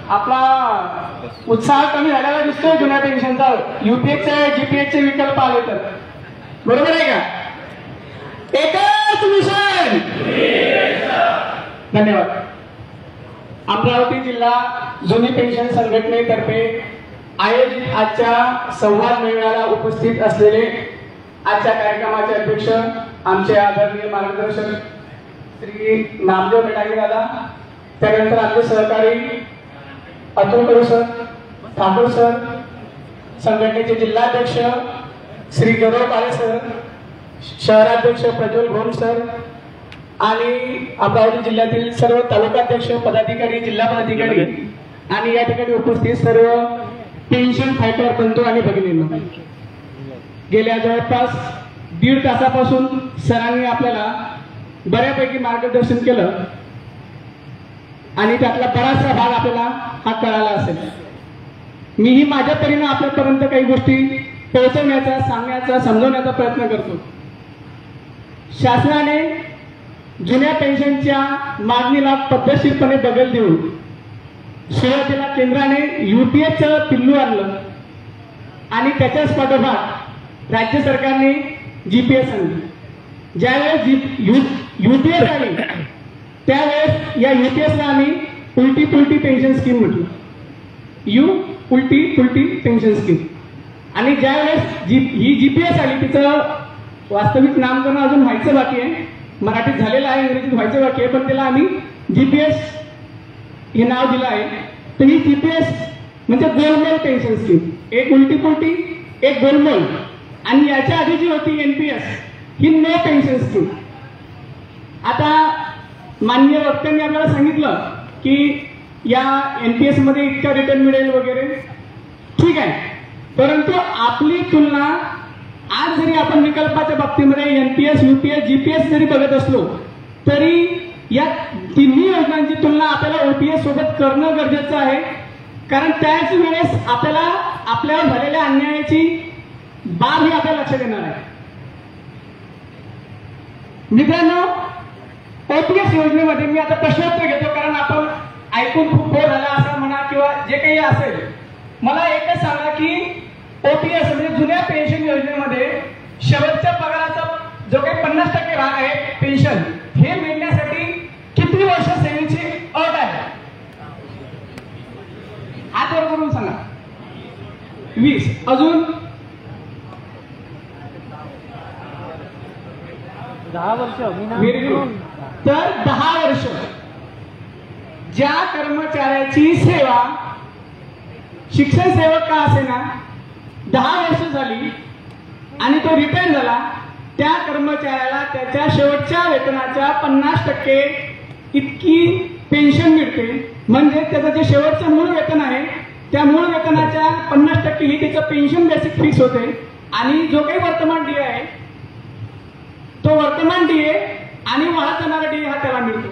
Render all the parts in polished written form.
आपला उत्साह कमी झालेला दिसतोय जुन्या पेन्शनचा. यूपीएसचे जीपीएसचे विकल्प आले तर बरोबर आहे का? एकच मिशन. धन्यवाद. अमरावती जिल्हा जुनी पेन्शन संघटनेतर्फे आयोजित आजच्या संवाद मेळाव्याला उपस्थित असलेले आजच्या कार्यक्रमाचे अध्यक्ष आमचे आदरणीय मार्गदर्शक श्री नामदेव बेटागे दादा, त्यानंतर आमचे सहकारी अतुल कडू सर, ठाकूर सर, संघटनेचे जिल्हाध्यक्ष श्री गौरव काळे सर, शहराध्यक्ष प्रज्वल घोम सर आणि अमरावती जिल्ह्यातील सर्व तालुकाध्यक्ष पदाधिकारी, जिल्हा पदाधिकारी आणि या ठिकाणी उपस्थित सर्व पेन्शन फायटर बंधू आणि भगिनींनो, गेल्या जवळपास 1.5 तासापासून सरांनी आपल्याला बऱ्यापैकी मार्गदर्शन केलं आणि त्यातला बराचसा भाग आपल्याला हा कळाला असेल. मीही माझ्या परीने आपल्यापर्यंत काही गोष्टी पोहोचवण्याचा, सांगण्याचा, समजवण्याचा प्रयत्न करतो. शासनाने जुन्या पेन्शनच्या मागणीला पद्धतशीरपणे बगल देऊन सुरुवातीला केंद्राने यूपीएसचं पिल्लू आणलं आणि त्याच्याच पाठोपाठ राज्य सरकारने जीपीएस आणली. ज्यावेळेस यूपीएस आली त्यावेळेस या यूपीएसला आम्ही उलटी पुलटी पेन्शन स्कीम म्हटलं. उलटी पुलटी पेन्शन स्कीम. आणि ज्यावेळेस ही जीपीएस आली, तिचं वास्तविक नामकरण अजून व्हायचं बाकी आहे. मराठीत झालेलं आहे, इंग्रजीत व्हायचं बाकी आहे, पण त्याला आम्ही जीपीएस हे नाव दिलं आहे. तर ही जीपीएस म्हणजे गोलमोल पेन्शन स्कीम. एक उलटी पुलटी, एक गोलमोल. आणि याच्या आधी जी होती एनपीएस ही नो पेन्शन स्कीम. आता माननीय वक्त्यांनी आपल्याला सांगितलं की या एनपीएस मध्ये इतका रिटर्न मिळेल वगैरे, ठीक आहे. परंतु आपली तुलना आज जरी आपण विकल्पाच्या बाबतीमध्ये एनपीएस, यूपीएस, जीपीएस जरी बघत असलो तरी या तिन्ही योजनांची तुलना आपल्याला ओपीएस सोबत करणं गरजेचं आहे. कारण त्याच वेळेस आपल्याला आपल्यावर झालेल्या अन्यायाची बाब ही आपल्याला लक्षात येणार आहे. मित्रांनो, ओपीएस योजनेमध्ये मी आता प्रश्नोत्तर घेतो, कारण आपण ऐकून खूप बोर झाला असं म्हणा किंवा जे काही असेल. मला एकच सांगा की ओपीएस म्हणजे जुन्या पेन्शन योजनेमध्ये शेवटच्या पगाराचा जो काही 50% भाग आहे पेन्शन, हे मिळण्यासाठी किती वर्ष सेवेची अट आहे? हात वर करून सांगा. 20. अजून 10 वर्ष. तर 10 वर्ष ज्या कर्मचाऱ्याची सेवा शिक्षण सेवक का असेना 10 वर्ष झाली आणि तो रिटायर झाला, त्या कर्मचाऱ्याला त्याच्या शेवटच्या वेतनाच्या 50% इतकी पेन्शन मिळते. म्हणजे त्याचं जे शेवटचं मूळ वेतन आहे त्या मूळ वेतनाच्या 50% ही त्याचं पेन्शन बेसिक फिक्स होते. आणि जो काही वर्तमान डीए आहे तो वर्तमान डीए आणि वाढत जाणारा डीए हा त्याला मिळतो.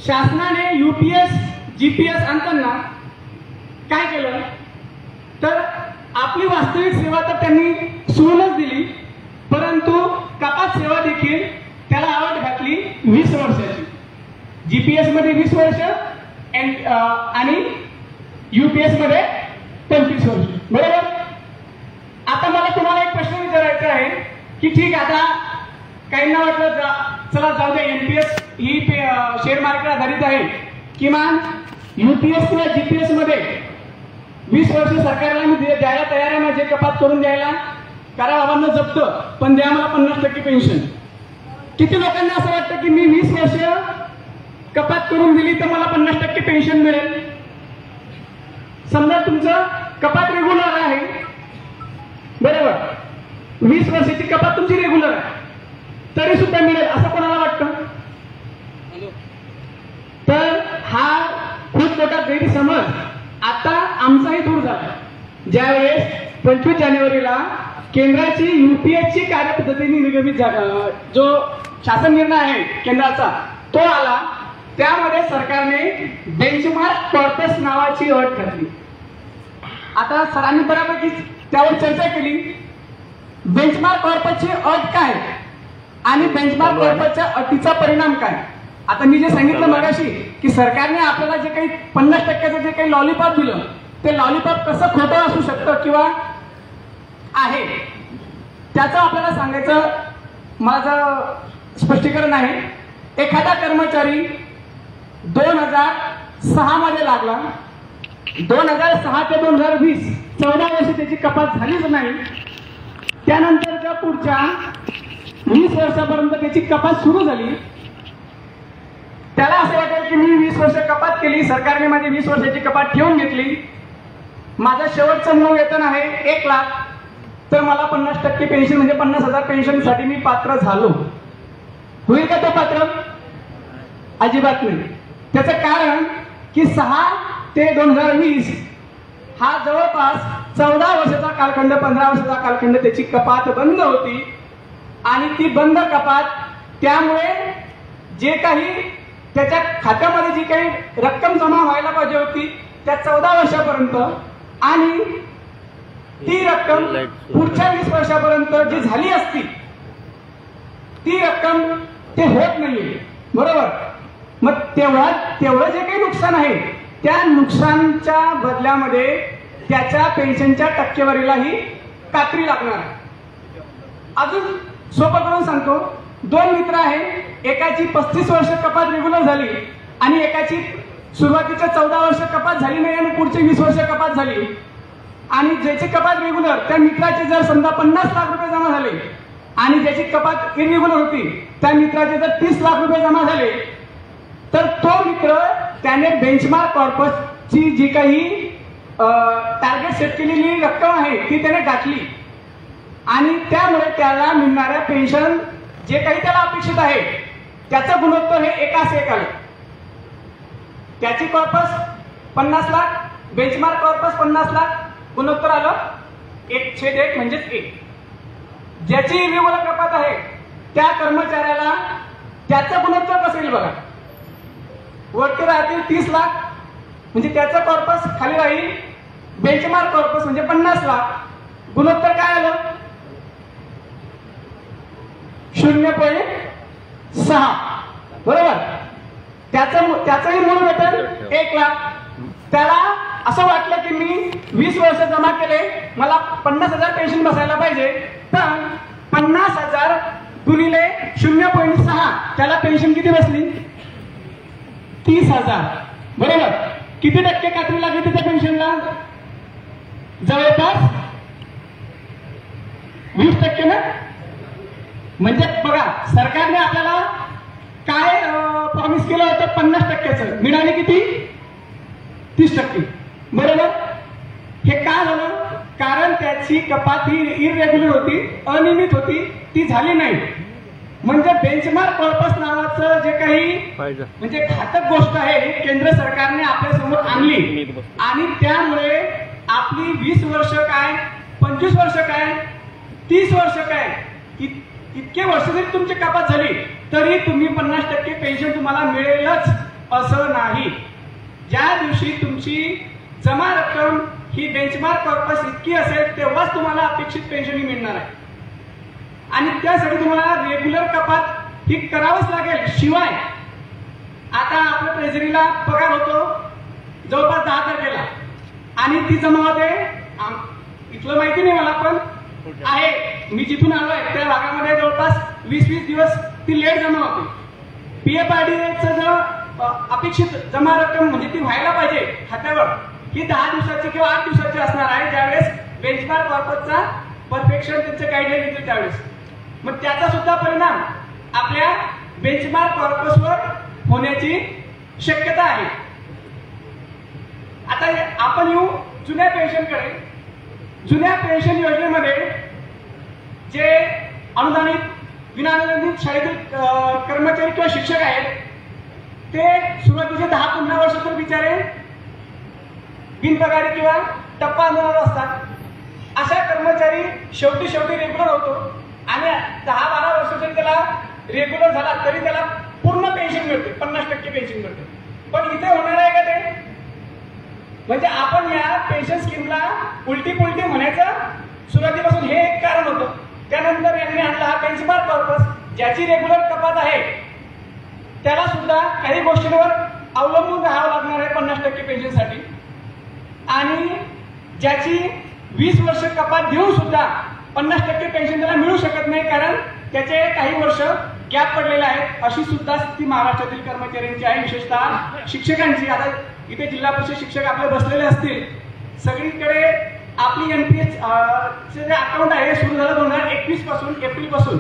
शासनाने यूपीएस, जीपीएस आणताना काय केलं तर आपली वास्तविक सेवा तर त्यांनी सोडूनच दिली, परंतु कपात सेवा देखील त्याला आवड घातली 20 वर्षाची. जीपीएस मध्ये 20 वर्ष आणि यूपीएस मध्ये 25 वर्ष. बरोबर. आता मला तुम्हाला एक प्रश्न विचारायचा आहे की ठीक आहे, आता काहींना वाटलं चला जाऊ दे, एनपीएस ही शेअर मार्केट आधारित आहे, किमान यूपीएस किंवा जीपीएस मध्ये 20 वर्ष सरकारला मी द्यायला तयार आहे, माझे कपात करून द्यायला, करा बाबांना जप्त, पण द्या मला 50% पेन्शन. किती लोकांना असं वाटतं की मी 20 वर्ष कपात करून दिली तर मला 50% पेन्शन मिळेल? समजा तुमचं कपात रेग्युलर आहे, बरोबर, 20 वर्षाची कपात तुमची रेग्युलर आहे, तरी सुद्धा मिळेल असं कोणाला वाटतं? तर हा खूप मोठा गैरसमज आता आमचाही दूर झाला. ज्यावेळेस 25 जानेवारीला केंद्राची यूपीएसची कार्यपद्धतीने निगमित जो शासन निर्णय आहे केंद्राचा तो आला, त्यामध्ये सरकारने बेंचमार्क कॉर्पस नावाची अट घातली. आता सरांनी बऱ्यापैकी त्यावर चर्चा केली. बेंचमार्क कॉर्पसची अट काय आणि बेंचमार्क कॉर्पसच्या अटीचा परिणाम काय? आता मी जे सांगितलं मगाशी की की सरकारने आपल्याला जे काही 50% जे काही लॉलीपॉप दिलं ते लॉलीपॉप कसं खोटं असू शकतं किंवा आहे त्याचं आपल्याला सांगायचं माझं स्पष्टीकरण आहे. एखादा कर्मचारी 2006 मध्ये लागला, 2006 ते 2020 14 वर्ष त्याची कपात झालीच नाही. त्यानंतरच्या पुढच्या 20 वर्षापर्यंत त्याची कपात सुरू झाली. त्याला असं वाटेल की मी 20 वर्ष कपात केली, सरकारने माझी 20 वर्षाची कपात ठेवून घेतली, माझं शेवटचं मूळ वेतन आहे 1 लाख, तर मला 50% पेन्शन म्हणजे 50,000 पेन्शनसाठी मी पात्र झालो. होईल का तो पात्र? अजिबात नाही. त्याचं कारण की 6 ते 2020 हा जवळपास 14 वर्षाचा कालखंड, 15 वर्षाचा कालखंड त्याची कपात बंद होती. आणि ती बंद कपात त्यामुळे जे काही त्याच्या खात्यामध्ये जी काही रक्कम जमा व्हायला पाहिजे होती त्या 14 वर्षापर्यंत आणि ती रक्कम पुढच्या 20 वर्षापर्यंत जी झाली असती ती रक्कम ते होत नाहीये. बरोबर? मग तेवढं जे काही नुकसान आहे त्या नुकसानच्या बदल्यामध्ये त्याच्या पेन्शनच्या टक्केवारीलाही कात्री लागणार. अजून सोपं करून सांगतो. 2 मित्र आहे, एकाची 35 वर्ष कपात रेग्युलर झाली आणि एकाची सुरुवातीच्या 14 वर्ष कपात झाली नाही आणि पुढचे 20 वर्ष कपात झाली. आणि ज्याची कपात रेग्युलर त्या मित्राचे जर समजा 50 लाख रुपये जमा झाले आणि ज्याची कपात इरेग्युलर होती त्या मित्राचे जर 30 लाख रुपये जमा झाले तर तो मित्र त्याने बेंचमार्क कॉर्पसची जी काही टार्गेट सेट केलेली रक्कम आहे ती त्याने गाठली आणि त्यामुळे त्याला मिळणाऱ्या पेन्शन जे काही त्याला अपेक्षित आहे त्याचं गुणोत्तर हे 1:1 आलं. त्याची corpus 50 lakh, benchmark corpus 50 lakh, गुणोत्तर आलं 1/1 म्हणजेच 1. ज्याची इरेग्युलर कपात आहे त्या कर्मचाऱ्याला त्याचं गुणोत्तर कसं येईल बघा. वरती राहतील 30 लाख म्हणजे त्याचं कॉर्पस खाली राहील बेंचमार्क कॉर्पस म्हणजे 50 लाख. गुणोत्तर काय आलं? 0.6. बरोबर? त्याचंही मूळ वेतन 1 लाख. त्याला असं वाटलं की मी 20 वर्ष जमा केले, मला 50,000 पेन्शन बसायला पाहिजे, तर 50,000 गुणिले 0.6 त्याला पेन्शन किती बसली? 30,000. बरोबर? किती टक्के कात्री लागली त्याच्या पेन्शनला? जवळपास 20% ना. म्हणजे बघा सरकारने आपल्याला काय प्रॉमिस केलं होतं 50%चं, मिळाले किती? 30%. बरोबर? हे का झालं? कारण त्याची कपात ही इरेग्युलर होती, अनियमित होती, ती झाली नाही. म्हणजे बेंचमार्क कॉर्पस नावाचं जे काही म्हणजे घातक गोष्ट आहे केंद्र सरकारने आपल्या समोर आणली आणि त्यामुळे आपली 20 वर्ष काय, 25 वर्ष काय, 30 वर्ष काय, इतके वर्ष जरी तुमची कपात झाली तरी तुम्ही 50% पेन्शन तुम्हाला मिळेलच असं नाही. ज्या दिवशी तुमची जमा रक्कम ही बेंचमार्क कॉर्पस इतकी असेल तेव्हाच तुम्हाला अपेक्षित पेन्शन मिळणार आहे. आणि त्यासाठी तुम्हाला रेग्युलर कपात ही करावंच लागेल. शिवाय आता आपल्या ट्रेझरीला पगार होतो जवळपास 10 तारखेला आणि ती जमा होते इथलं माहिती नाही मला पण आहे, मी जिथून आलोय त्या भागामध्ये जवळपास 20-20 दिवस ती लेट जमा होते. पीएफआरडीएचं जो अपेक्षित जमा रक्कम म्हणजे ती व्हायला पाहिजे खात्यावर ही 10 दिवसाची किंवा 8 दिवसाची असणार आहे ज्यावेळेस बेंचमार्क कॉर्पसचा परफेक्शन त्यांचं गाईडलाईन येतील त्यावेळेस. मग त्याचा सुद्धा परिणाम आपल्या बेंचमार्क कॉर्पसवर होण्याची शक्यता आहे. आता आपण येऊ जुन्या पेन्शनकडे. जुन्या पेन्शन योजनेमध्ये जे अनुदानित विनाअनुदानित शाळेतील कर्मचारी किंवा शिक्षक आहेत ते सुरुवातीचे 10-15 वर्ष तर बिचारे बिनपगारी किंवा टप्पा अनुदानावर असतात. अशा कर्मचारी शेवटी रेग्युलर होतो आणि 10-12 वर्ष जरी त्याला रेग्युलर झाला तरी त्याला पूर्ण पेन्शन मिळते, 50% पेन्शन मिळते. पण इथे होणार आहे का ते? म्हणजे आपण या पेन्शन स्कीमला उलटी पुलटी म्हणायचं सुरुवातीपासून हे एक कारण होतं. त्यानंतर यांनी आणला हा बेंचमार्क कॉर्पस, ज्याची रेग्युलर कपात आहे त्याला सुद्धा काही गोष्टींवर अवलंबून राहावं लागणार आहे 50% पेन्शनसाठी, आणि ज्याची 20 वर्ष कपात घेऊन सुद्धा 50% पेन्शन त्याला मिळू शकत नाही, कारण त्याचे काही वर्ष गॅप पडलेले आहेत. अशी सुद्धा स्थिती महाराष्ट्रातील कर्मचाऱ्यांची आहे, विशेषतः शिक्षकांची. आता इथे जिल्हा परिषद शिक्षक आपले बसलेले असतील. सगळीकडे आपली एनपीएस जे अकाउंट आहे सुरू झालं 2021 पासून, एप्रिल पासून.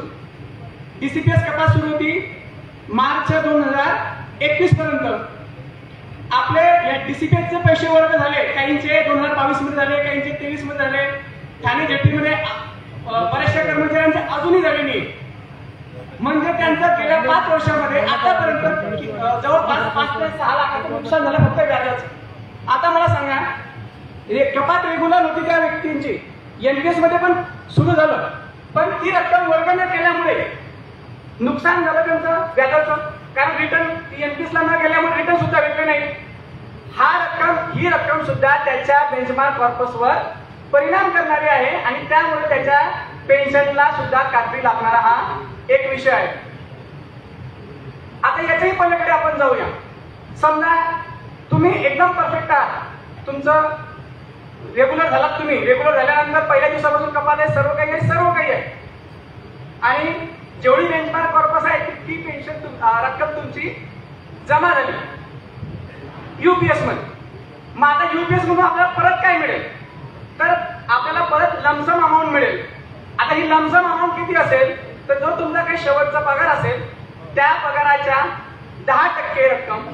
डीसीपीएस कपात सुरू होती मार्च 2021 पर्यंत. आपले या डीसीपीएसचे पैसे वर्ग झाले, काहींचे 2022 मध्ये झाले, काहींचे 23 मध्ये झाले. ठाणे जेपीमध्ये बऱ्याचशा कर्मचाऱ्यांचे अजूनही झाले नाही. म्हणजे त्यांचं गेल्या 5 वर्षामध्ये आतापर्यंत जवळपास 5 ते 6 लाखाचं नुकसान झालं फक्त व्याजाचं. आता मला सांगा, कपात रेग्युलर होती त्या व्यक्तींची, एनपीएस मध्ये पण सुरू झालं, पण ती रक्कम वर्ग न केल्यामुळे नुकसान झालं त्यांचं व्याजाचं, कारण रिटर्न एनपीएस ला न गेल्यामुळे रिटर्न सुद्धा भेटले नाही. ही रक्कम सुद्धा त्याच्या बेंचमार्क कॉर्पसवर परिणाम करणारी आहे, आणि त्यामुळे त्याच्या पेन्शनला सुद्धा कात्री लागणारा हा एक विषय आहे. आता याच्याही पलीकडे आपण जाऊया. समजा तुम्ही एकदम परफेक्ट आहात, तुमचं रेग्युलर झालात, तुम्ही रेग्युलर झाल्यानंतर पहिल्या दिवसापासून कपात आहे, सर्व काही आहे, आणि जेवढी बेंचमार्क कॉर्पस आहे ती पेन्शन रक्कम तुमची जमा झाली यूपीएस मध्ये. मग आता यूपीएस मधून आपल्याला परत काय मिळेल, तर आपल्याला परत लमसम अमाऊंट मिळेल. आता ही लमसम अमाऊंट किती असेल, तर जो तुमचा काही शेवटचा पगार असेल त्या पगाराच्या 10% रक्कम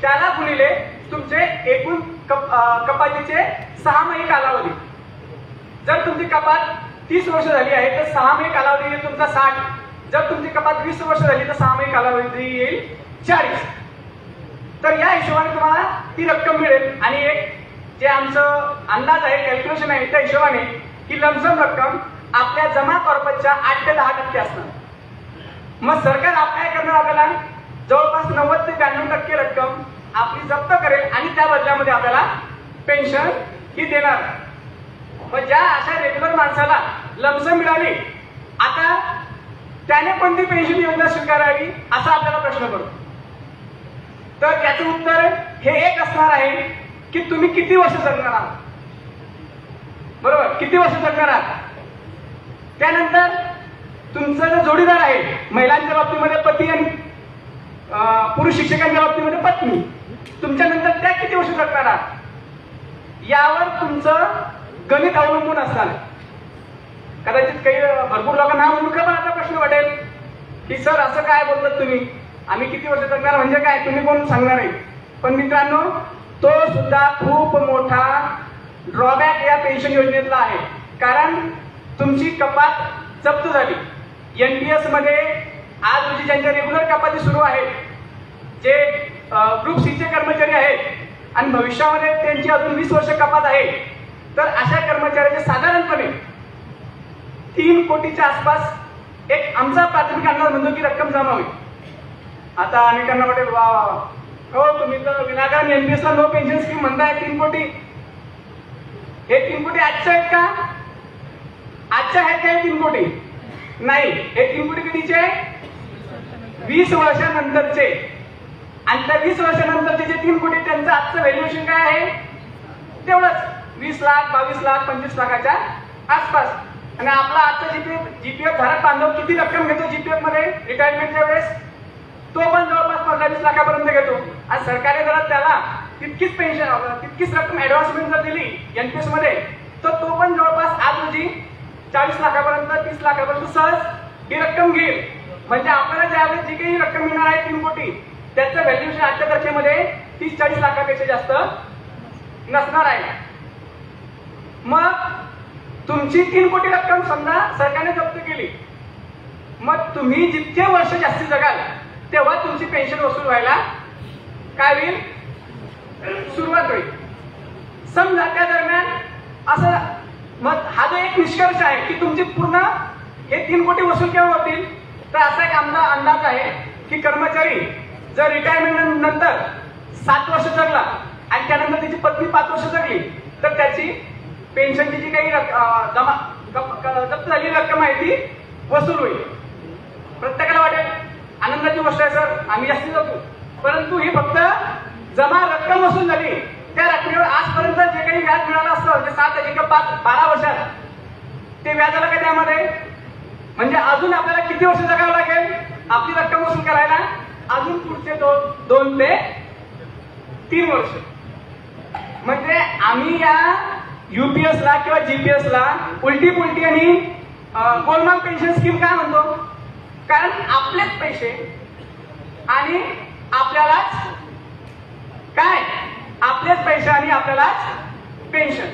त्याला गुणिले तुमचे एकूण कपातीचे 6 महिने कालावधी. जर तुमची कपात 30 वर्ष झाली आहे तर 6 महिने कालावधी येईल तुमचा 60. जर तुमची कपात 20 वर्ष झाली तर 6 महिने कालावधी येईल 40. तर या हिशोबाने तुम्हाला ती रक्कम मिळेल. आणि एक जे आमचं अंदाज आहे, कॅल्क्युलेशन आहे, त्या हिशोबाने ही लमसम रक्कम आपल्या जमा कॉर्पसच्या 8 ते 10% असणार. मग सरकार काय करणार, आपल्याला जवळपास 90 ते 92% रक्कम आपली जप्त करेल आणि त्या बदल्यामध्ये आपल्याला पेन्शन ही देणार. मग ज्या अशा रेग्युलर माणसाला लमसम मिळाली, आता त्याने कोणती पेन्शन योजना स्वीकारावी असा आपल्याला प्रश्न पडतो. तर त्याचं उत्तर हे एक असणार आहे की तुम्ही किती वर्ष जगणार आहात, बरोबर, किती वर्ष जगणार आहात. त्यानंतर तुमचा जो जोडीदार आहे, महिलांच्या बाबतीमध्ये पती आणि पुरुष शिक्षकांच्या बाबतीमध्ये पत्नी, तुमच्यानंतर त्या किती वर्ष जगणार आहात यावर तुमचं गणित अवलंबून असणार. कदाचित काही भरपूर लोकांना हा मूर्खपणाचा प्रश्न वाटेल की सर असं काय बोलतात तुम्ही, आम्ही किती वर्ष जगणार म्हणजे काय, तुम्ही कोण सांगणार आहे. पण मित्रांनो, तो सुद्धा खूप मोठा ड्रॉबॅक या पेन्शन योजनेतला आहे. कारण तुमची कपात जप्त झाली एनपीएस मध्ये. आज रोजी ज्यांच्या रेग्युलर कपाती सुरू आहेत, जे ग्रुप सीचे कर्मचारी आहेत आणि भविष्यामध्ये त्यांची अजून 20 वर्ष कपात आहे, तर अशा कर्मचाऱ्यांचे साधारणपणे 3 कोटीच्या आसपास एक आमचा प्राथमिक अंदाज म्हणतो की रक्कम जमा होईल. आता अनेकांना वाटेल वा हो तुम्ही तर विनाकारण एनपीएसला नो पेन्शन स्कीम म्हणताय, 3 कोटी. हे 3 कोटी आजच्या आहेत का, आजच्या आहेत का 3 कोटी नाही. हे 3 कोटी कधीचे, 20 वर्षानंतरचे. आणि त्या 20 वर्षानंतरचे जे 3 कोटी त्यांचं आजचं व्हॅल्युएशन काय आहे, तेवढंच 20 लाख 22 लाख 25 लाखाच्या आसपास. आणि आपला आजचा जीपीएफ धारक बांधव किती रक्कम घेतो जीपीएफ मध्ये रिटायरमेंटच्या वेळेस, तो पण जवळपास 15-20 लाखापर्यंत घेतो. आणि सरकारने जर त्याला तितकीच पेन्शन तितकीच रक्कम ऍडव्हान्समेंट जर दिली एनपीएस मध्ये, तर तो पण जवळपास आज रोजी 40 लाखापर्यंत 30 लाखापर्यंत सहज ही रक्कम घेईल. म्हणजे आपल्याला ज्यावेळेस जी काही रक्कम मिळणार आहे 3 कोटी, त्याचं व्हॅल्युएशन आजच्या तारखेमध्ये 30-40 लाखापेक्षा जास्त नसणार आहे. मग तुमची 3 कोटी रक्कम समजा सरकारने जप्त केली, मग तुम्ही जितके वर्ष जास्ती जगाल तेव्हा तुमची पेन्शन वसूल व्हायला काय होईल, सुरुवात होईल. समजा त्या दरम्यान असं, मग हा जो एक निष्कर्ष आहे की तुमची पूर्ण हे 3 कोटी वसूल केव्हा होतील, तर असा एक आमचा अंदाज आहे की कर्मचारी जर रिटायरमेंट नंतर 7 वर्ष जगला आणि त्यानंतर त्याची पत्नी 5 वर्ष जगली, तर त्याची पेन्शनची जी काही जप्त झालेली रक्कम आहे ती वसूल होईल. प्रत्येकाला वाटेल आनंदाची गोष्ट आहे सर, आम्ही जास्ती जगू, परंतु ही फक्त जमा रक्कम वसूल झाली. त्या रकमेवर आजपर्यंत जे काही व्याज मिळालं असतं म्हणजे 7 वर्षात ते व्याजाला काय त्यामध्ये म्हणजे अजून आपल्याला किती वर्ष जगावं लागेल आपली रक्कम वसूल करायला? अजून पुढचे 2 ते 3 वर्ष. म्हणजे आम्ही या UPS ला किंवा GPS ला उलटी पुलटी आणि गोलमाल पेन्शन स्कीम का म्हणतो? कारण आपलेच पैसे आणि आपल्यालाच काय आपलेच पैसे आणि आपल्यालाच पेन्शन.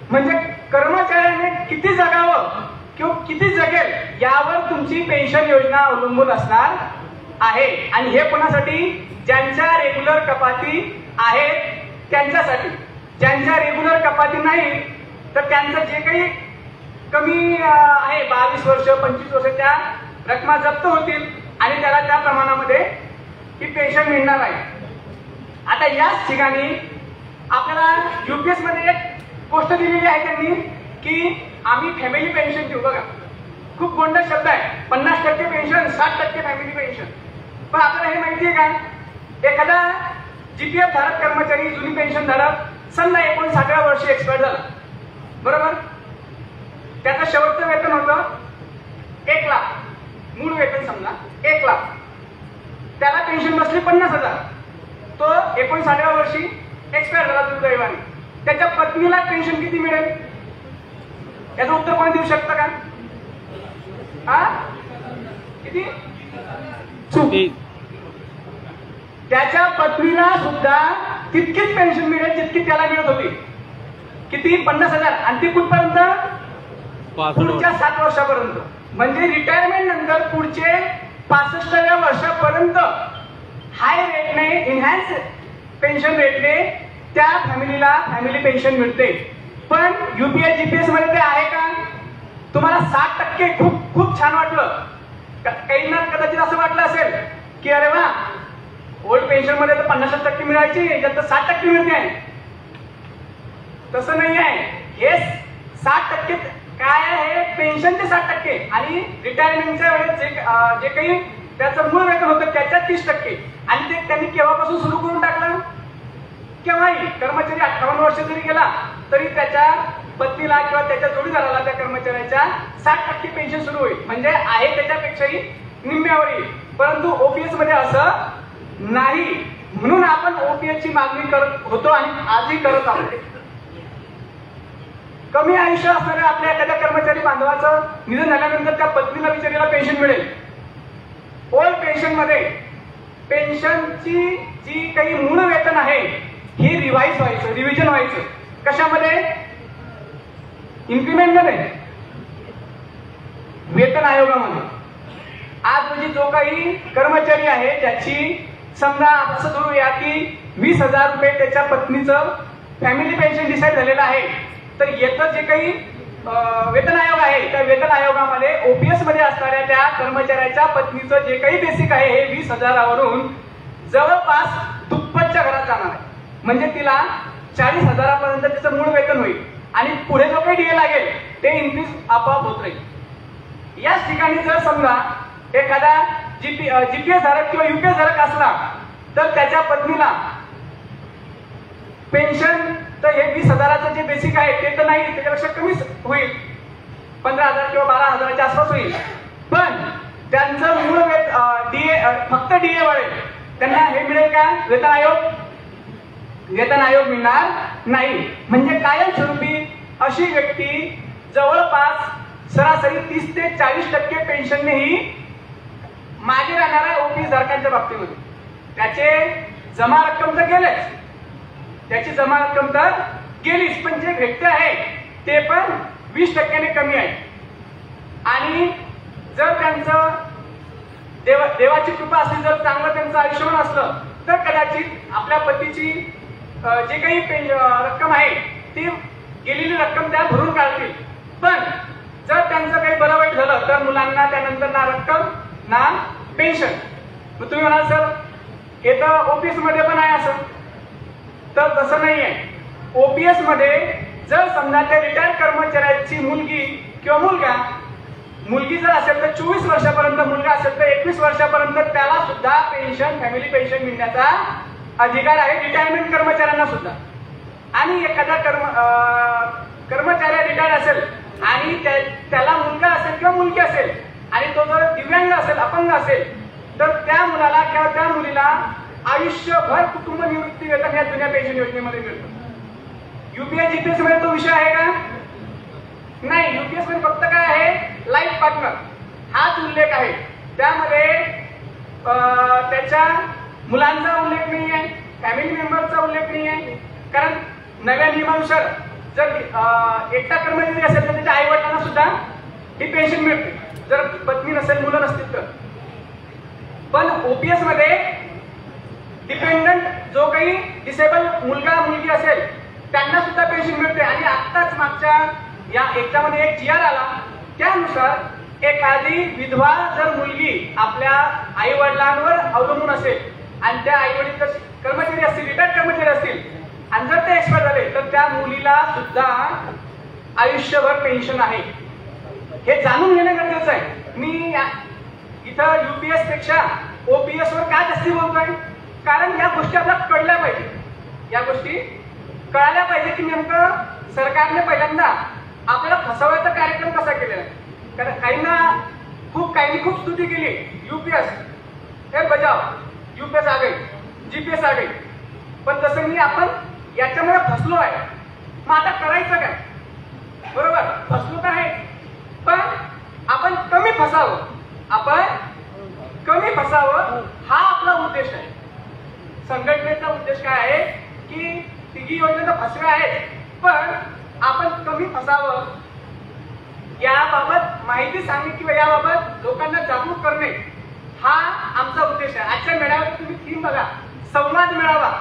म्हणजे कर्मचाऱ्याने किती जगावं किंवा किती जगेल यावर तुमची पेन्शन योजना अवलंबून असणार आहे. आणि हे कोणासाठी? ज्यांच्या रेग्युलर कपाती आहेत त्यांच्यासाठी. ज्यांच्या रेग्युलर कपाती नाही तर त्यांचं जे काही कमी आहे 22 वर्ष 25 वर्ष त्या रकमा जप्त होतील आणि त्याला त्या प्रमाणामध्ये ही पेन्शन मिळणार आहे. आता याच ठिकाणी आपल्याला UPS मध्ये एक गोष्ट दिलेली आहे त्यांनी की आम्ही फॅमिली पेन्शन देऊ. बघा खूप गोंड शब्द आहे. 50% पेन्शन 60% फॅमिली पेन्शन. पण आपल्याला हे माहिती आहे का एखादा GPF धारक कर्मचारी जुनी पेन्शन धारक समजा 59व्या वर्षी एक्सपायर झाला बरोबर. त्याचं शेवटचं वेतन होतं 1 लाख. मूळ वेतन समजा 1 लाख. त्याला पेन्शन बसली 50,000. तो 59व्या वर्षी एक्सपायर झाला दुर्दैवाने. त्याच्या पत्नीला पेन्शन किती मिळेल? याचं उत्तर कोणी देऊ शकतं का? किती? त्याच्या पत्नीला सुद्धा तितकीच पेन्शन मिळेल जितकी त्याला मिळत होती. किती? 50,000. आणि ती कुठपर्यंत? पुढच्या 7 वर्षापर्यंत. म्हणजे रिटायरमेंट नंतर पुढचे 65व्या वर्षापर्यंत हाय रेटने इन्हॅन्स पेन्शन रेटने त्या फॅमिलीला फॅमिली पेन्शन मिळते. पण UPS GPS मध्ये ते आहे का? तुम्हाला 60% खूप छान वाटलं. काहींना कदाचित असं वाटलं असेल की अरे वा ओल्ड पेन्शन मध्ये तर 50% मिळायची याच्यात तर 60% मिळते. तसं नाही आहे. हे 60% काय आहे? पेन्शनचे 60% आणि रिटायरमेंटच्या वेळेस जे काही त्याचं मूळ वेतन होतं त्याच्यात 30%. आणि ते त्यांनी केव्हापासून सुरू करून टाकलं? केव्हाही. कर्मचारी 58 वर्ष जरी गेला तरी त्याच्या पत्नीला किंवा त्याच्या जोडीदाराला त्या कर्मचाऱ्याच्या 60% पेन्शन सुरू होईल. म्हणजे आहे त्याच्यापेक्षाही निम्म्यावर येईल. परंतु OPS मध्ये असं नाही. म्हणून आपण OPS ची मागणी करत होतो आणि आजही करत आहोत. कमी आयुष्य असणाऱ्या आपल्या एखाद्या कर्मचारी बांधवाचं निधन झाल्यानंतर त्या पत्नीला बिचारीला पेन्शन मिळेल. ओल्ड पेन्शन मध्ये पेन्शनची जी काही मूळ वेतन आहे हे रिवाइज व्हायचं रिव्हिजन व्हायचं. कशामध्ये? इन्क्रिमेंट मध्ये वेतन आयोगामध्ये. आज म्हणजे जो काही कर्मचारी आहे ज्याची समजा असं धरूया की 20,000 रुपये त्याच्या पत्नीचं फॅमिली पेन्शन डिसाईड झालेलं आहे. तर येतं जे काही वेतन आयोग आहे त्या वेतन आयोगामध्ये OPS मध्ये असणाऱ्या त्या कर्मचाऱ्याच्या पत्नीचं जे काही बेसिक आहे हे 20,000वरून जवळपास दुप्पटच्या घरात जाणार आहे. म्हणजे तिला 40,000पर्यंत तिचं मूळ वेतन होईल आणि पुढे जो काही DA लागेल ते इन्क्रीज आपोआप होत राहील. याच ठिकाणी जर समजा एखादा GPS धारक किंवा UPS धारक असला तर त्याच्या पत्नीला पेन्शन तर हे 20,000चं जे बेसिक आहे ते तर नाही त्याच्यापेक्षा कमीच होईल. 15,000 किंवा 12,000च्या आसपास होईल. पण त्यांचं मूळ फक्त DA वाढेल. त्यांना हे मिळेल का? वेतन आयोग मिळणार नाही. म्हणजे कायमस्वरूपी अशी व्यक्ती जवळपास सरासरी 30 ते 40% पेन्शननेही मागे राहणार आहे OPS धारकांच्या बाबतीमध्ये. त्याचे जमा रक्कम तर गेलेच. त्याची जमा रक्कम तर गेलीच. पण जे भेटते आहे ते पण 20%ने कमी आहे. आणि जर त्यांचं देवाची कृपा असली जर चांगलं त्यांचं आयुष्यमान असलं तर कदाचित आपल्या पतीची जे काही रक्कम आहे ती गेलेली रक्कम त्या भरून काढतील. पण जर त्यांचं काही बरं वाईट झालं तर मुलांना त्यानंतर ना रक्कम ना पेन्शन. मग तुम्ही म्हणाल सर हे तर OPS मध्ये पण आहे असं. तर तसं नाही आहे. OPS मध्ये जर समजा त्या रिटायर्ड कर्मचाऱ्याची मुलगी किंवा मुलगा मुलगी जर असेल तर 24 वर्षापर्यंत, मुलगा असेल तर 21 वर्षापर्यंत त्याला सुद्धा पेन्शन, फॅमिली पेन्शन मिळण्याचा अधिकार आहे, रिटायरमेंट कर्मचाऱ्यांना सुद्धा. आणि एखादा कर्मचारी रिटायर असेल आणि त्याला मुलगा असेल किंवा मुलगी असेल आणि तो जर दिव्यांग असेल, अपंग असेल, तर त्या मुलाला किंवा त्या मुलीला आयुष्यभर कुटुंब निवृत्ती वेतन या जुन्या पेन्शन योजनेमध्ये मिळतं. यूपीएस जीपीएस मध्ये तो विषय आहे का? नाही. यूपीएस मध्ये फक्त काय आहे, लाईफ पार्टनर हाच उल्लेख आहे. त्यामध्ये त्याच्या मुलांचा उल्लेख नाही आहे, फॅमिली मेंबरचा उल्लेख नाही आहे. कारण नव्या नियमानुसार जर एकटा कर्मचारी असेल तर त्याच्या आई वडिलांना सुद्धा ही पेन्शन मिळते, जर पत्नी नसेल, मुलं नसतील तर. पण ओपीएस मध्ये डिपेंडंट जो काही डिसेबल मुलगा मुलगी असेल त्यांना सुद्धा पेन्शन मिळते. आणि आत्ताच मागच्या या एकदामध्ये एक जीआर आला, त्यानुसार एखादी विधवा जर मुलगी आपल्या आई वडिलांवर अवलंबून असेल आणि त्या आई वडील जर कर्मचारी असतील, रिटायर्ड कर्मचारी असतील आणि जर ते एक्सपायर झाले तर त्या मुलीला सुद्धा आयुष्यभर पेन्शन आहे. हे जाणून घेणं गरजेचं आहे. मी इथं यूपीएस पेक्षा ओपीएस वर का जास्ती बोलतोय? कारण या गोष्टी आपल्याला कळल्या पाहिजे, या गोष्टी कळायला पाहिजे की नेमकं सरकारने पहिल्यांदा आपल्याला फसवायचा कार्यक्रम कसा केलेला आहे. कारण काहींनी खूप स्तुती केली, यूपीएस हे बजाव, यूपीएस आ गई, जीपीएस आ गई. पण तसं मी आपण याच्यामुळे फसलो आहे. मग आता करायचं काय? बरोबर, फसलो तर आहे, पण आपण कमी फसावं, हा आपला उद्देश आहे. संघटनेचा उद्देश काय आहे की तिघी योजना फसव्या आहेत, पण आपण कमी फसावं याबाबत माहिती सांगणे किंवा याबाबत लोकांना जागरूक करणे हा आमचा उद्देश आहे. आजच्या मेळाव्यात तुम्ही थीम बघा, संवाद मेळावा.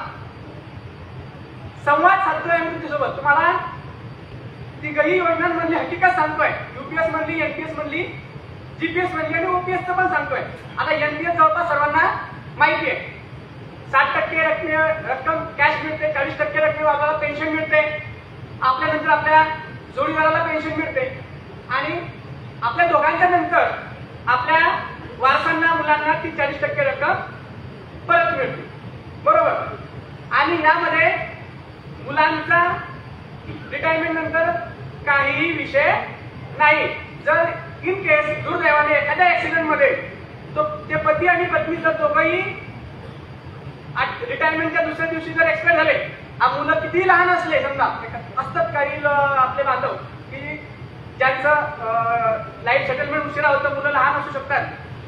संवाद साधतोय आम्ही तुमच्यासोबत, तुम्हाला तिघही योजनांमधली हकीकत सांगतोय. यूपीएस मधली, एनपीएस मधली, जीपीएस मधली आणि ओपीएस पण सांगतोय. आता एनपीएस जवळपास सर्वांना माहिती आहे. 60% रक्कम कॅश मिळते, 40% रक्कम आपल्याला पेन्शन मिळते, आपल्यानंतर आपल्या जोडीदाराला पेन्शन मिळते आणि आपल्या दोघांच्या नंतर आपल्या वारसांना, मुलांना ती 40% रक्कम परत मिळते. बरोबर. आणि यामध्ये मुलांचा रिटायरमेंट नंतर काहीही विषय नाही. जर इन केस दुर्दैवाने एखाद्या ऍक्सिडेंट मध्ये ते पती आणि पत्नी जर दोघंही रिटायरमेंटच्या दुसऱ्या दिवशी जर एक्सपायर झाले, मुलं किती लहान असले, समजा असतात काही आपले बांधव की ज्यांचं लाईफ सेटलमेंट उशिरा होतं, मुलं लहान असू शकतात,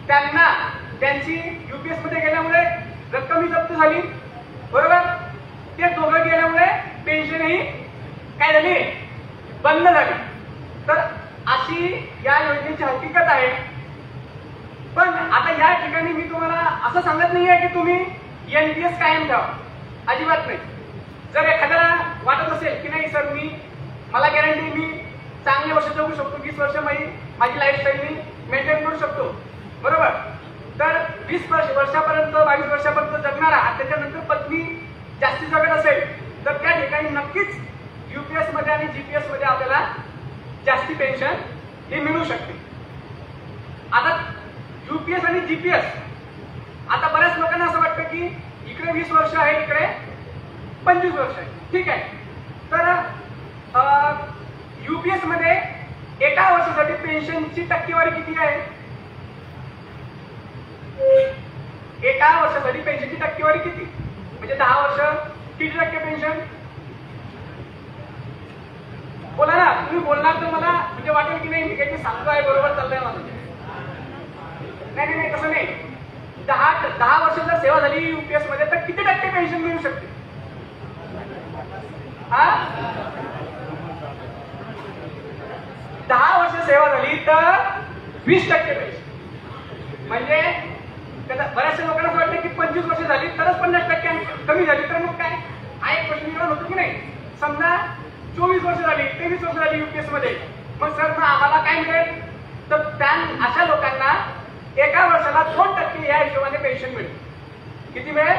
त्यांना त्यांची यूपीएस मध्ये गेल्यामुळे रक्कम जप्त झाली. बरोबर. ते दोघं गेल्यामुळे पेन्शनही काय झाली, बंद झाली. तर अशी या योजनेची हकीकत आहे. पण आता या ठिकाणी मी तुम्हाला असं सांगत नाहीये की तुम्ही एनपीएस कायम ठेवा, अजिबात नाही. जर एखाद्याला वाटत असेल की नाही सर मला गॅरंटी मी चांगले वर्ष जगू शकतो, 20 वर्ष माझी लाईफस्टाईल मी मेंटेन करू शकतो, बरोबर, तर 20 वर्षापर्यंत 22 वर्षापर्यंत जगणारा आणि त्याच्यानंतर पत्नी जास्ती जगत असेल तर त्या ठिकाणी नक्कीच यूपीएस मध्ये आणि जीपीएस मध्ये आपल्याला जास्ती पेन्शन ही मिळू शकते. आता यूपीएस आणि जीपीएस, आता बऱ्याच लोकांना असं वाटतं की इकडे 20 वर्ष आहे, इकडे 25 वर्ष आहे. ठीक आहे. तर यूपीएस मध्ये एका वर्षासाठी पेन्शनची टक्केवारी किती आहे? एका वर्षासाठी पेन्शनची टक्केवारी किती? म्हणजे 10 वर्ष किती टक्के पेन्शन? बोला ना, तुम्ही बोलणार तर मला म्हणजे वाटेल की नाही मी काही सांगतोय बरोबर चाललंय माझं. नाही, तसं नाही. 10 वर्ष जर सेवा झाली यूपीएस मध्ये तर किती टक्के पेन्शन मिळू शकते? 10 वर्ष सेवा झाली तर 20% पेन्शन. म्हणजे बऱ्याचशा लोकांना असं वाटतं की 25 वर्ष झाली तरच 50% कमी झाली, तर मग काय हा एक प्रश्न निर्माण होतो की नाही. समजा 24 वर्ष झाली, 23 वर्ष झाली यूपीएस मध्ये, मग सर आम्हाला काय मिळेल? तर अशा लोकांना एका वर्षाला 2% या हिशोबाने पेन्शन मिळेल. किती मिळेल?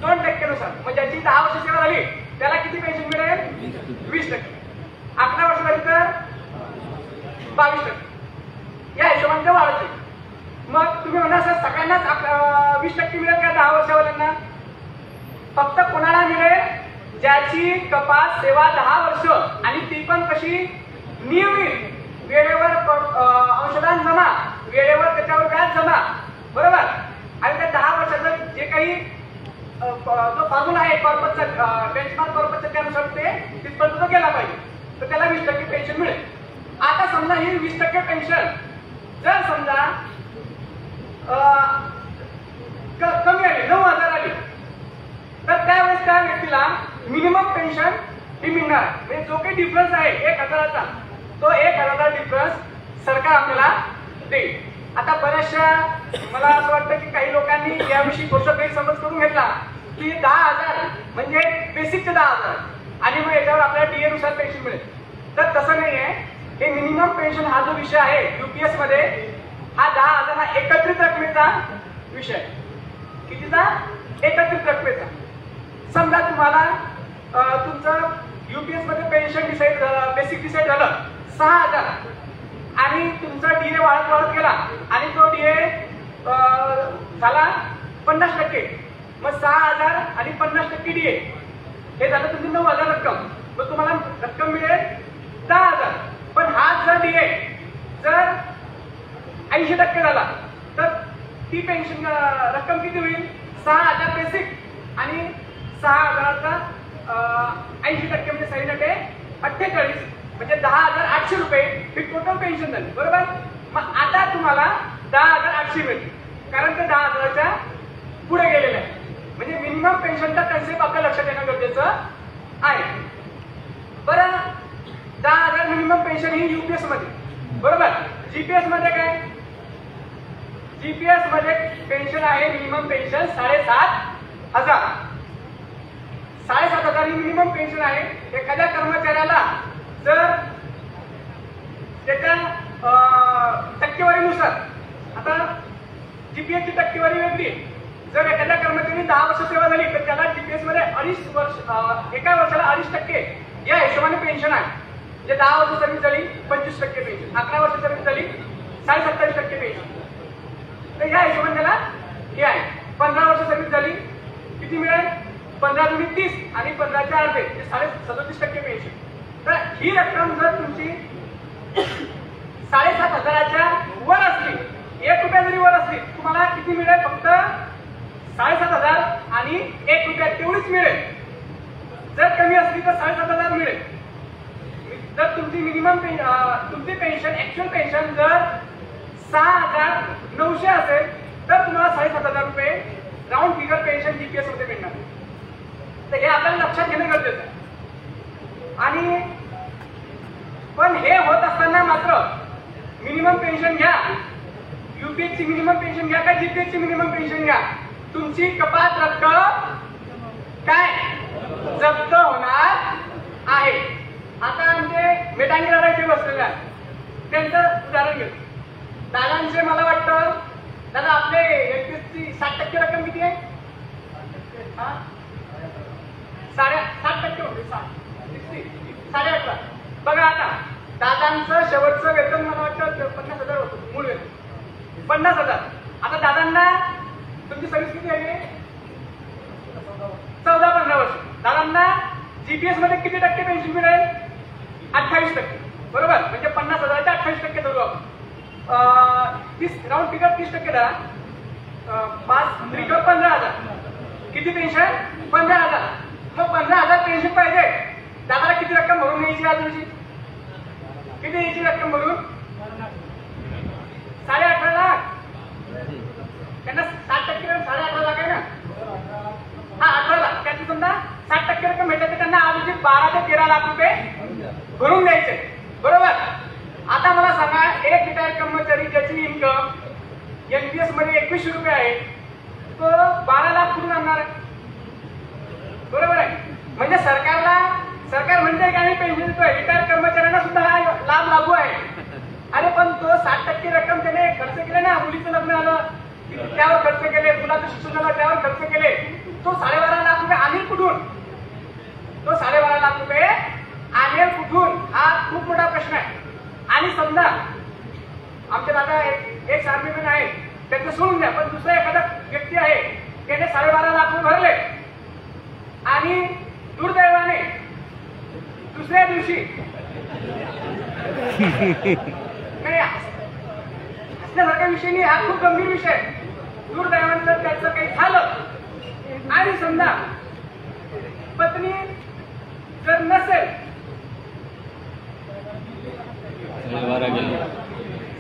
2% नुसार. मग ज्याची 10 वर्ष सेवा झाली त्याला किती पेन्शन मिळेल? 20%. 11 वर्ष झाली तर 22%. ज्याची कपात सेवा 10 वर्ष आणि ती पण कशी नियमित, वेळेवर अंशदान जमा, वेळेवर त्याच्यावर व्याज जमा, बरोबर. आणि त्या 10 वर्षाचं जे काही जो फॉर्म्युला आहे कॉर्पोरेटचा, बेंचमार्क कॉर्पोरेटचा, त्यानुसार ते तिथपर्यंत तो गेला पाहिजे, तर त्याला 20% पेन्शन मिळेल. आता समजा ही 20% पेन्शन जर समजा कमी आली, 9,000 आली, तर त्यावेळेस त्या व्यक्तीला मिनिमम पेन्शन ही मिळणार. म्हणजे जो काही डिफरन्स आहे 1,000चा, तो 1,000 डिफरन्स सरकार आपल्याला देईल. आता बऱ्याचशा मला असं वाटतं की काही लोकांनी याविषयी थोडंसं गैरसमज करून घेतला की 10,000 म्हणजे बेसिकचे 10,000 आणि मग याच्यावर आपल्याला DA नुसार पेन्शन मिळेल. तर तसं नाही आहे. हे मिनिमम पेन्शन हा जो विषय आहे UPS मध्ये, हा 10,000 हा एकत्रित रकमेचा विषय आहे. कितीचा? एकत्रित रकमेचा. समजा तुम्हाला तुमचं UPS मध्ये पेन्शन डिसाईड झालं, बेसिक डिसाईड झालं 6,000 आणि तुमचा DA वाढत गेला आणि तो DA झाला 50%. मग 6,000 आणि 50% DA हे झालं तुमची 9,000 रक्कम. मग तुम्हाला रक्कम मिळेल 10,000. पण हा जर DA जर 80% झाला तर ती पेन्शन रक्कम किती होईल? 6,000 बेसिक आणि 6,000चा 80% म्हणजे 48 म्हणजे 10,800 रुपये ही टोटल पेन्शन झाली, बरोबर. मग आता तुम्हाला 10,800 मिळतील, कारण ते 10,000च्या पुढे गेलेले आहे. म्हणजे मिनिमम पेन्शनचा कन्सेप्ट आपल्या लक्षात येणं गरजेचं आहे. बरं, 10,000 मिनिमम पेन्शन ही UPS मध्ये, बरोबर. GPS मध्ये काय? GPS मध्ये पेन्शन आहे मिनिमम पेन्शन 7,500. 7,500 ही मिनिमम पेन्शन आहे. एखाद्या कर्मचाऱ्याला जर त्याच्या टक्केवारीनुसार, आता GPS ची टक्केवारी वेगळी, जर एखाद्या कर्मचाऱ्याने 10 वर्ष सेवा झाली तर त्याला GPS मध्ये 2.5 वर्ष, एका वर्षाला 2.5% या हिशोबाने पेन्शन आहे. म्हणजे 10 वर्ष सर्व्हिस झाली 25% पेन्शन, 11 वर्ष सर्व्हिस झाली 27.5% पेन्शन. तर या हिशोबाने त्याला हे आहे. 15 वर्ष सर्व्हिस झाली किती मिळेल? 15 × 30 आणि 15चे अर्धे म्हणजे 37.5% पेन्शन. तर ही रक्कम जर तुमची 7,500च्या वर असली, 1 रुपया जरी वर असली, तुम्हाला किती मिळेल? फक्त 7,500 आणि 1 रुपया तेवढीच मिळेल. जर कमी असली तर 7,500 मिळेल. जर तुमची मिनिमम तुमची पेन्शन, ऍक्च्युअल पेन्शन जर 6,900 असेल तर तुम्हाला 7,500 रुपये राऊंड फिगर पेन्शन GPS मध्ये मिळणार. तर हे आपल्याला लक्षात घेणं गरजेचं आहे. आणि पण हे होत असताना मात्र मिनिमम पेन्शन घ्या, UPS ची मिनिमम पेन्शन घ्या का GPS ची मिनिमम पेन्शन घ्या, तुमची कपात रक्कम काय जप्त होणार आहे. आता आमचे मेटांगी दादा इथे बसलेले आहेत, त्यांचं उदाहरण घेतो. दादांचे मला वाटतं, दादा आपले UPS ची 60% रक्कम किती आहे? 7.5% होते, 18.5. बघा आता दादांचं शेवटचं वेतन मला वाटतं 50,000 होतं, मूळ वेतन 50,000. आता दादांना तुमची सर्व्हिस किती आहे? 14-15 वर्ष. दादांना GPS मध्ये किती टक्के पेन्शन मिळेल? 28%, बरोबर. म्हणजे 50,000चे 28% धरू आपण. 30 राऊंड फिगर 30% धरा. 5 त्रिक 15,000. किती पेन्शन? 15,000. मग 15,000 पेन्शन पाहिजे. दादाला किती रक्कम भरून यायची? अजूनची किती यायची रक्कम भरून? 18.5 लाख. त्यांना 60% 18.5 लाख आहे ना. हा 18 लाख. त्याची समजा 60% रक्कम भेटते तर त्यांना अजूनची 12 ते 13 लाख रुपये भरून द्यायचे, बरोबर. आता मला सांगा, एक रिटायर्ड कर्मचारी ज्याची इन्कम NPS मध्ये 2100 रुपये आहे, तो 12 लाख कुठून आणणार आहे? बरोबर आहे. म्हणजे सरकार म्हणते की आम्ही पेन्शन देतोय, रिटायर कर्मचाऱ्यांना सुद्धा हा लाभ लागू आहे. अरे पण तो 60% रक्कम त्याने खर्च केले ना, मुलीचं लग्न आलं त्यावर खर्च केले, मुलाचं शिक्षण झालं त्यावर खर्च केले, तो 12.5 लाख रुपये आणेल कुठून? तो 12.5 लाख रुपये आणेल कुठून? हा खूप मोठा प्रश्न आहे. आणि समजा आमच्या दादा एक आर्मीमॅन आहे, त्यांचं सोडून द्या, पण दुसरा एखादा व्यक्ती आहे त्याने 12.5 लाख रुपये भरले आणि दुर्दैवाने दुसऱ्या दिवशी नाही हसण्यासारखा विषय नाही, हा खूप गंभीर विषय आहे. दुर्दैवानं जर त्याचं काही झालं आणि समजा पत्नी जर नसेल,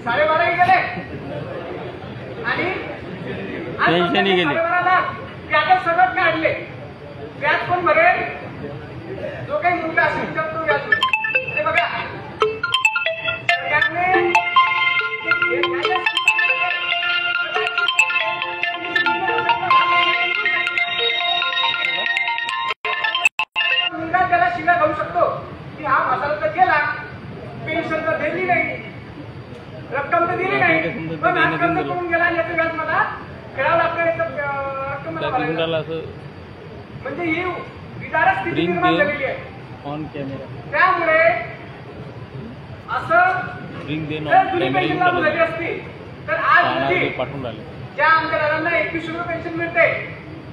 12:30 गेले आणि पेन्शनही गेली, 12 लाख व्याज सगळं काढले, व्याज कोण भरेल? जो काही मुलगा असेल तर तो व्याज भरेल. हे बघा सरकारने मुलगा त्याला शिव्या घालू शकतो की हा म्हातारा तर गेला, पेन्शन तर दिली नाही, रक्कम तर दिली नाही, पण आज कर्ज करून गेला आणि याचं व्याज मला खेळावं लागतं, रक्कम मला भरायला लागते. म्हणजे ही विदारक स्थिती निर्माण झालेली आहे. On camera. त्यामुळे असं जर जुनी पेन्शन लागू झाली असती तर आज रोजी ज्या आमच्या दादांना 2100 रुपये पेन्शन मिळते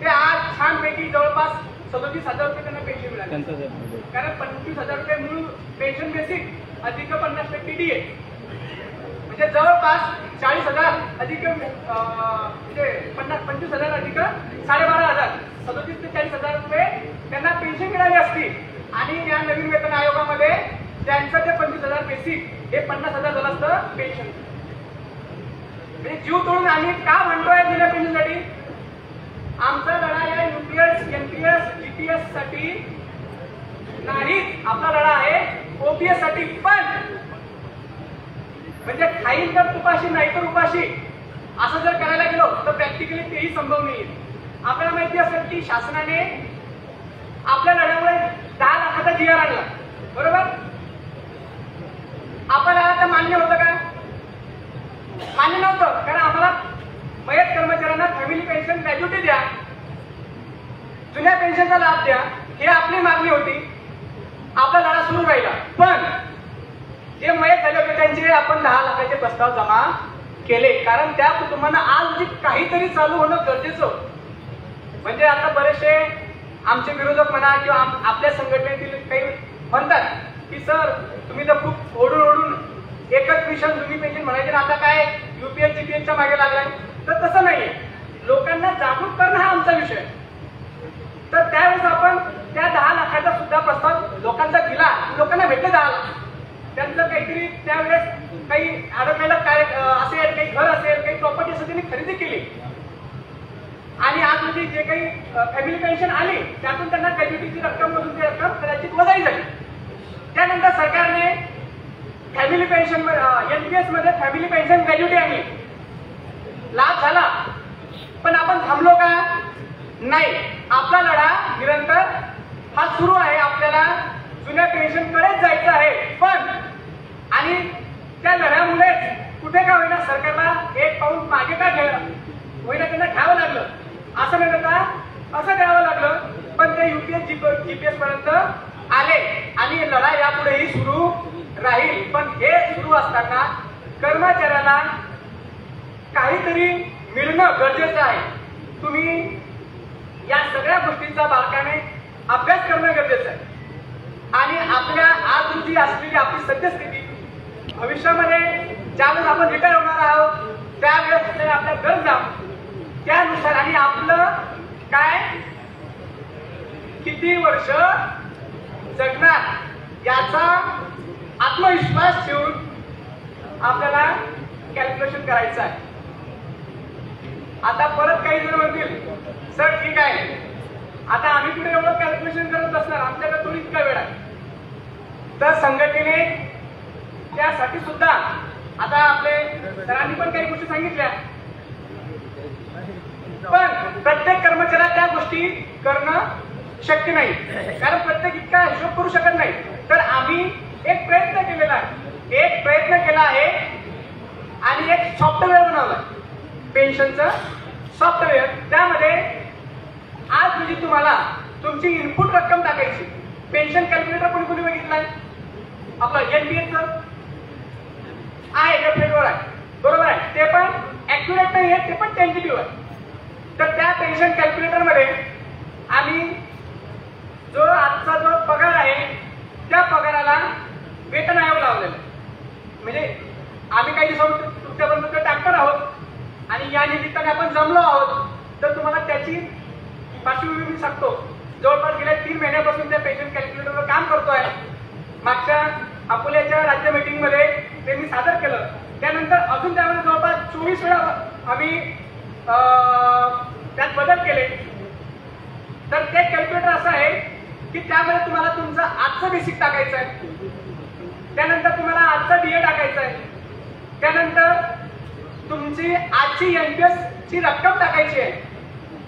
ते आज छानपैकी जवळपास 37,000 रुपये त्यांना पेन्शन मिळाले. कारण 25,000 रुपये मूळ पेन्शन बेसिक अधिक 50% डीए म्हणजे जवळपास 40,000 अधिक म्हणजे 25,000 अधिक 12,500 37 ते 40,000 रुपये त्यांना पेन्शन मिळाली असती. आणि या नवीन वेतन आयोगामध्ये त्यांचं ते 25,000 बेसिक हे 50,000 झालं असतं पेन्शन. म्हणजे जीव तोडून आम्ही का म्हणतोय जुन्या पेन्शनसाठी? आमचा लढा या यूपीएस, एनपीएस, जीपीएस साठी नाही, आपला लढा आहे ओपीएस साठी. पण म्हणजे खाईल तर तुपाशी नाही तर उपाशी असं जर करायला गेलो तर प्रॅक्टिकली तेही संभव नाही. आपल्याला माहिती असेल की शासनाने आपल्या लढ्यामुळे 10 लाखाचा जीआर आणला, बरोबर? आपल्याला ते मान्य होतं का? मान्य नव्हतं. कारण आम्हाला मयत कर्मचाऱ्यांना फॅमिली पेन्शन ग्रॅज्युटी द्या, जुन्या पेन्शनचा लाभ द्या, ही आपली मागणी होती. आपला लढा सुरू राहिला. पण जे मयत झाले होते त्यांचे आपण 10 लाखाचे प्रस्ताव जमा केले. कारण त्या कुटुंबांना आज काहीतरी चालू होणं गरजेचं होतं. म्हणजे आता बरेचसे आमचे विरोधक म्हणा किंवा आपल्या संघटनेतील काही म्हणतात की सर तुम्ही तर खूप ओढून ओढून एकच मिशन जुनी पेन्शन म्हणायचे, आता काय यूपीएस जीपीएसच्या मागे लागलाय. तर तसं नाहीये. लोकांना जागरूक करणं हा आमचा विषय. तर त्यावेळेस आपण त्या 10 लाखाचा सुद्धा प्रस्ताव लोकांचा दिला, लोकांना भेटले 10 लाख. त्यांचं काहीतरी त्यावेळेस काही अडकलेलं काय असेल, काही घर असेल, काही प्रॉपर्टी असेल त्यांनी खरेदी केली आणि आज म्हणजे जे काही फॅमिली पेन्शन आली त्यातून त्यांना ग्रॅज्युटीची रक्कम मधून ती रक्कम कदाचित वजाई झाली. त्यानंतर सरकारने फॅमिली पेन्शन एनपीएस मध्ये फॅमिली पेन्शन ग्रॅज्युटी आणली, लाभ झाला. पण आपण थांबलो का? नाही. आपला लढा निरंतर हा सुरू आहे. आपल्याला जुन्या पेन्शन कडेच जायचं आहे. पण आणि त्या लढ्यामुळे कुठे का होईना सरकारला एक पाऊल मागे का होईना त्यांना घ्यावं लागलं. असं नाही का असं द्यावं लागलं. पण ते यूपीएस जीपीएस पर्यंत आले आणि लढा यापुढेही सुरू राहील. पण हे सुरू असताना कर्मचाऱ्याला काहीतरी मिळणं गरजेचं आहे. तुम्ही या सगळ्या गोष्टींचा बारकाने अभ्यास करणं गरजेचं आहे. आणि आपल्या आज रोजी असलेली आपली सद्यस्थिती, भविष्यामध्ये ज्यावेळेस आपण रिटायर होणार आहोत त्यावेळेस आपल्या गरजा त्यानुसार आणि आपलं काय किती वर्ष जगणार याचा आत्मविश्वास ठेवून आपल्याला कॅल्क्युलेशन करायचं आहे. आता परत काही जण म्हणतील सर ठीक आहे, आता आम्ही कुठे एवढं कॅल्क्युलेशन करत असणार, आमच्याकडे थोडी इतका वेळ आहे. तर संघटनेने त्यासाठी सुद्धा आता आपले सरांनी पण काही गोष्टी सांगितल्या. पण प्रत्येक कर्मचाऱ्याला त्या गोष्टी करणं शक्य नाही, कारण प्रत्येक इतका हिशोब करू शकत नाही. तर आम्ही एक प्रयत्न केलेला आहे, आणि एक सॉफ्टवेअर बनवलं पेन्शनचं सॉफ्टवेअर. त्यामध्ये आज म्हणजे तुम्हाला तुमची इनपुट रक्कम टाकायची. पेन्शन कॅल्क्युलेटर कोणी कोणी बघितलाय? आपलं एनपीएसचं आहे, वेबसाईटवर आहे, बरोबर आहे. ते पण ऍक्युरेट नाही आहे, ते पण टेंटेटिव्ह आहे. तर त्या पेन्शन कॅल्क्युलेटर मध्ये आम्ही जो आजचा जो पगार आहे त्या पगार त्यामध्ये तुम्हाला तुमचं आजचं बेसिक टाकायचं आहे, त्यानंतर तुम्हाला आजचं डीए टाकायचं आहे, त्यानंतर तुमची आजची एनपीएस ची रक्कम टाकायची आहे,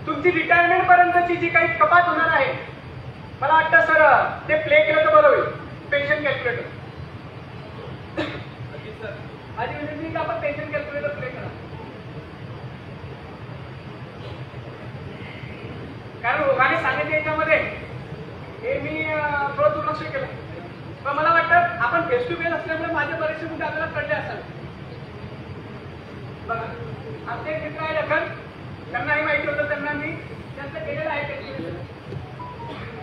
तुमची रिटायरमेंट पर्यंतची जी काही कपात होणार आहे. मला वाटतं सर ते प्ले केलं तर बरं होईल, पेन्शन कॅल्क्युलेटर. आधी विनंती आपण पेन्शन कॅल्क्युलेटर प्ले करा, कारण ओघाने सांगितले याच्यामध्ये हे मी थोडं दुर्लक्ष केलं. पण मला वाटतं आपण फेस टू फेस असल्यामुळे माझे बरेचसे मुद्दे आपल्याला कळले असावे. बघा, आमचे एक मित्र आहे लखन, त्यांनाही माहिती होतं, त्यांना मी त्यांचं केलेलं आहे कॅल्क्युलेशन.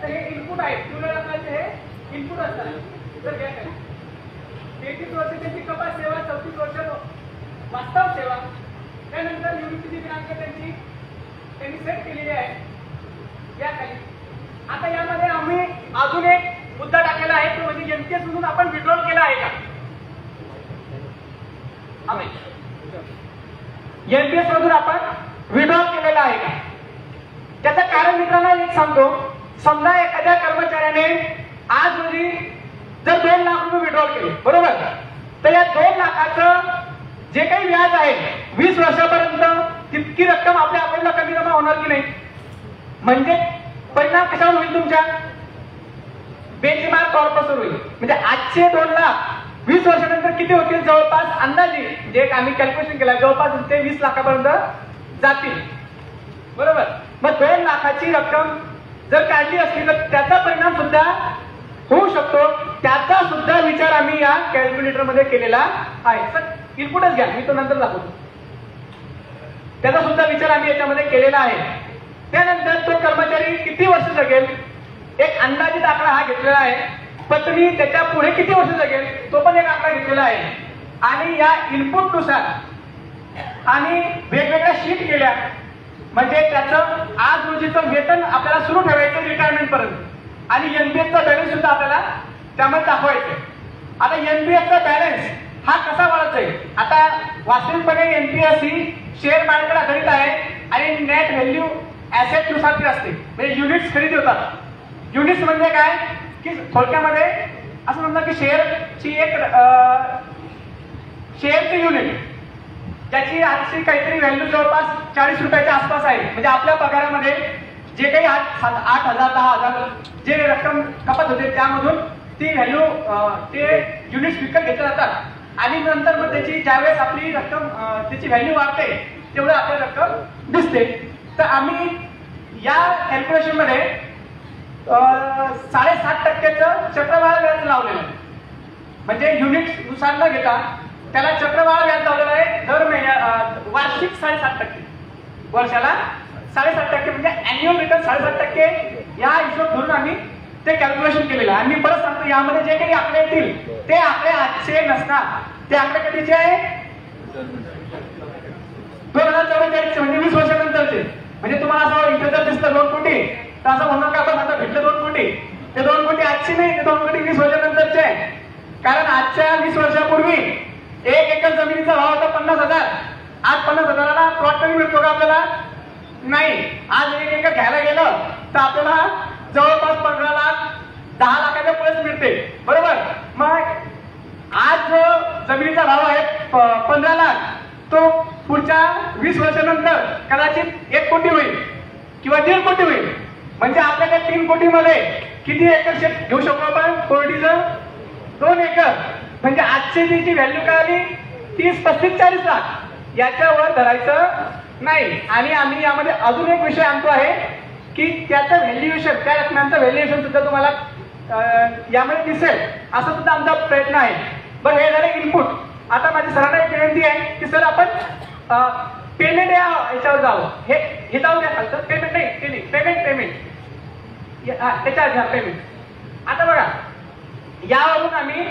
तर हे इनपुट आहे, ट्यूलर असल्याचे हे इनपुट असतात. तर घ्या काय 33 वर्ष त्यांची कपात सेवा, 34 वर्ष वास्तव सेवा, त्यानंतर युनिटची दिनांक त्यांनी सेट केलेली आहे या खाली. आता यामध्ये आम्ही अजून एक मुद्दा टाकलेला आहे, तो म्हणजे एनपीएस म्हणून आपण विड्रॉल केला आहे का. एनपीएस मधून आपण विड्रॉल केलेला आहे का. त्याचं कारण मित्रांनो एक सांगतो. समजा एखाद्या कर्मचाऱ्याने आज रोजी जर 2 लाख रुपये विड्रॉल केले, बरोबर, तर या 2 लाखाचं जे काही व्याज आहे 20 वर्षापर्यंत तितकी रक्कम आपल्या अकाउंटला कमी जमा होणार की नाही. म्हणजे परिणाम कशावर होईल, तुमच्या बेंचमार्क कॉर्पसवर होईल. म्हणजे आजचे 2 लाख 20 वर्षानंतर किती होतील, जवळपास अंदाजे जे आम्ही कॅल्क्युलेशन केलं जवळपास ते 20 लाखापर्यंत जातील, बरोबर. मग 2 लाखाची रक्कम जर काढली असली तर त्याचा परिणाम सुद्धा होऊ शकतो. त्याचा सुद्धा विचार आम्ही या कॅल्क्युलेटर मध्ये केलेला आहे. सर इनपुटच घ्या, मी तो नंतर दाखवतो. त्याचा सुद्धा विचार आम्ही याच्यामध्ये केलेला आहे. त्यानंतर तो कर्मचारी किती वर्ष जगेल, एक अंदाजित आकडा हा घेतलेला आहे. पत्नी त्याच्या पुढे किती वर्ष जगेल, तो पण एक आकडा घेतलेला आहे. आणि या इनपुट नुसार आणि वेगवेगळ्या शीट केल्या, म्हणजे त्याचं आज रोजीचं वेतन आपल्याला सुरू ठेवायचं रिटायरमेंट पर्यंत, आणि एनपीएसचा बॅलन्स सुद्धा आपल्याला त्यामध्ये दाखवायचं. आता एनपीएसचा बॅलन्स हा कसा वाढत जाईल. आता वास्तविकपणे एनपीएस ही शेअर मार्केट आधारित आहे आणि नेट व्हॅल्यू ऍसेट नुसार ती असते. म्हणजे युनिट्स खरेदी होतात. युनिट्स म्हणजे काय की थोडक्यामध्ये असं म्हणतात की शेअरची एक शेअरची युनिट ज्याची आजची काहीतरी व्हॅल्यू जवळपास 40 रुपयाच्या आसपास आहे. म्हणजे आपल्या पगारामध्ये जे काही 8,000 10,000 जे रक्कम कपात होते त्यामधून ती व्हॅल्यू ते युनिट्स विकत घेतले जातात. आणि नंतर मग त्याची ज्यावेळेस आपली रक्कम त्याची व्हॅल्यू वाढते तेवढं आपल्याला रक्कम दिसते. तर आम्ही या कॅल्क्युलेशन मध्ये 7.5% चक्रवाढ व्याज लावलेलं आहे. म्हणजे युनिट नुसार न घेता त्याला चक्रवाढ व्याज लावलेलं आहे. दर वार्षिक 7.5%, वर्षाला 7.5%, म्हणजे अॅन्युअल रिटर्न 7.5% या हिशोब धरून आम्ही ते कॅल्क्युलेशन केलेलं आहे. आणि मी परत सांगतो, यामध्ये जे काही आकडे येतील ते आकडे आजचे नसणार. ते आकडे कधीचे आहे, 2044, म्हणजे 20 वर्षानंतरचे. म्हणजे तुम्हाला असं इंटरेस्ट दिसतं 2 कोटी, तर असं म्हणून का आपण आता भेटलं 2 कोटी, ते 2 कोटी आजची नाही, ते 2 कोटी 20 वर्षानंतरचे आहे. कारण आजच्या 20 वर्षापूर्वी 1 एकर जमिनीचा भाव होता 50,000. आज 50,000ला प्लॉट कमी मिळतो का आपल्याला, नाही. आज 1 एकर घ्यायला गेलं तर आपल्याला जवळपास 15 लाख 10 लाखाच्या पुढेच मिळते, बरोबर. मग आज जो जमिनीचा भाव आहे 15 लाख, तो पुढच्या 20 वर्षानंतर कदाचित 1 कोटी होईल किंवा 1.5 कोटी होईल. म्हणजे आपल्याकडे 3 कोटीमध्ये किती एकर शेत घेऊ शकतो आपण, कोरडीचं 2 एकर. म्हणजे आजची जी व्हॅल्यू काय आली 30, 35, 40 लाख, याच्यावर धरायचं नाही. आणि आम्ही यामध्ये अजून एक विषय आणतो आहे की त्याचं व्हॅल्युएशन, त्या रकमांचं व्हॅल्युएशन सुद्धा तुम्हाला यामध्ये दिसेल, असं सुद्धा आमचा प्रयत्न आहे. बरं, हे झालं इनपुट. आता माझी सरांना एक विनंती आहे की सर आपण पेमेंट याच्यावर जावं. हे जाऊ द्या खालचं, पेमेंट नाही, पेमेंट त्याच्या आधी पेमेंट. आता बघा, यावरून आम्ही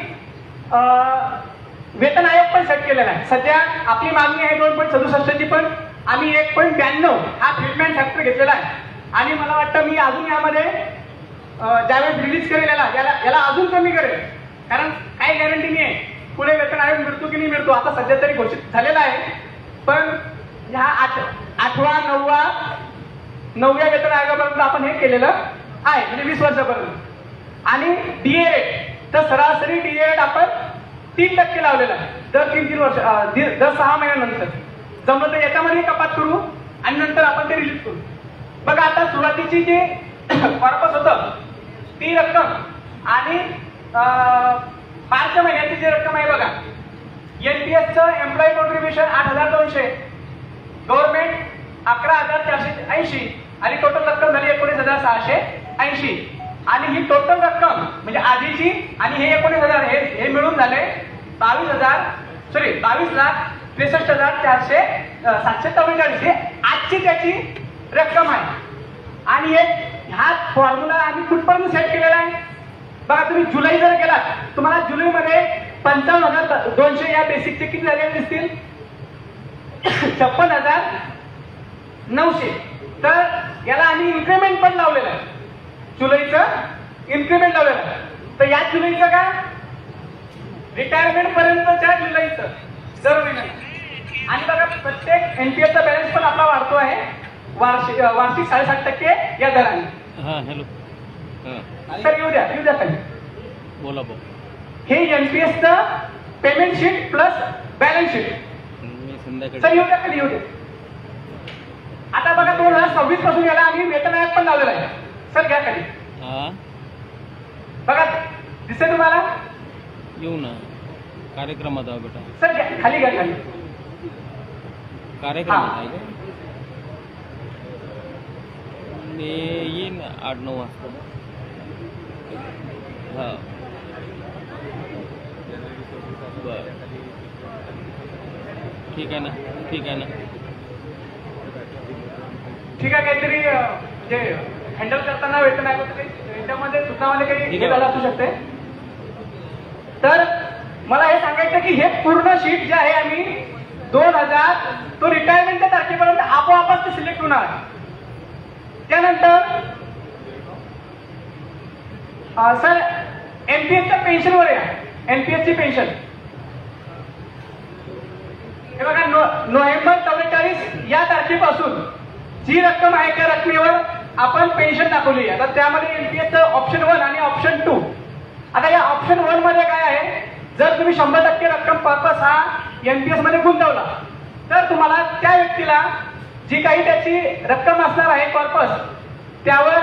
वेतन आयोग पण सेट केलेला आहे. सध्या आपली मागणी आहे 2.67 ची, पण आम्ही 1.92 हा ट्रीटमेंट फॅक्टर घेतलेला आहे. आणि मला वाटतं मी अजून यामध्ये ज्यावेळेस रिलीज करेल याला अजून कमी करेल, कारण काही गॅरंटी नाही आहे पुढे वेतन आयोग मिळतो की नाही मिळतो. आता सध्या तरी घोषित झालेला आहे, पण ह्या 8व्या 9व्या वेतन आयोगापर्यंत आपण हे केलेलं आहे, म्हणजे 20 वर्षापर्यंत. डीए रेट, तर सरासरी डीए रेट आपण 3% लावलेला आहे दर 3 वर्ष, दर 6 महिन्यानंतर. जमलं तर याच्यामध्ये कपात करू आणि नंतर आपण ते रिलीज करू. बघा आता सुरुवातीची जी कॉर्पस होतं ती रक्कम आणि मार्च महिन्याची जी रक्कम आहे बघा, एनपीएसचं एम्प्लॉई कॉन्ट्रीब्युशन 8,200, गव्हर्नमेंट 11,480 आणि टोटल रक्कम झाली 19,680. आणि ही टोटल रक्कम म्हणजे आधीची आणि हे 19,000 हे मिळून झाले 22,63,444 हे आजची त्याची रक्कम आहे. आणि हा फॉर्म्युला आम्ही कुठपर्यंत सेट केलेला आहे बघा. तुम्ही जुलै जर गेलात तुम्हाला जुलैमध्ये 55,200 या बेसिकचे किती झालेले दिसतील, 56,900. तर याला आम्ही इन्क्रीमेंट पण लावलेलं आहे, जुलैचं इन्क्रीमेंट लावलेलं आहे. तर या जुलैचं का रिटायरमेंट पर्यंतच्या जुलैचं दर महिन्यात. आणि बघा प्रत्येक एनपीएसचा बॅलन्स पण आपला वाढतो आहे वार्षिक 7.5% या दराने. हां हॅलो सर येऊ द्या खाली. बोला. हे एनपीएसचं payment sheet plus balance sheet. मी संध्याकाळी सर येऊ द्या खाली, येऊ द्या. आता बघा 2026 पासून याला आम्ही वेतन आयोग पण लावलेला आहे. सर घ्या खाली. हां बघा दिसते तुम्हाला, येऊ ना कार्यक्रमात आहो बेटा. सर घ्या खाली, घ्या खाली. कार्यक्रमात आहे का? मी येईन 8-9 वाजता. हां बरं ठीक आहे ना. ठीक आहे. काहीतरी जे हँडल करताना वेतन आयोग याच्यामध्ये सुद्धा काही हे झालं असू शकते. तर मला हे सांगायचं की हे पूर्ण शीट जे आहे आम्ही 2000 तो रिटायरमेंटच्या तारखेपर्यंत आपोआपच ते सिलेक्ट होणार आहे. त्यानंतर सर एनपीएसच्या पेन्शनवर या. एनपीएसची पेन्शन हे बघा नोव्हेंबर 44 या तारखेपासून जी रक्कम आहे त्या रकमेवर आपण पेन्शन दाखवली आहे. तर त्यामध्ये एनपीएसचं ऑप्शन 1 आणि ऑप्शन 2. आता या ऑप्शन 1 मध्ये काय आहे, जर तुम्ही 100% रक्कम पर्पस हा एनपीएस मध्ये गुंतवला तर तुम्हाला त्या व्यक्तीला जी काही त्याची रक्कम असणार आहे कॉर्पस त्यावर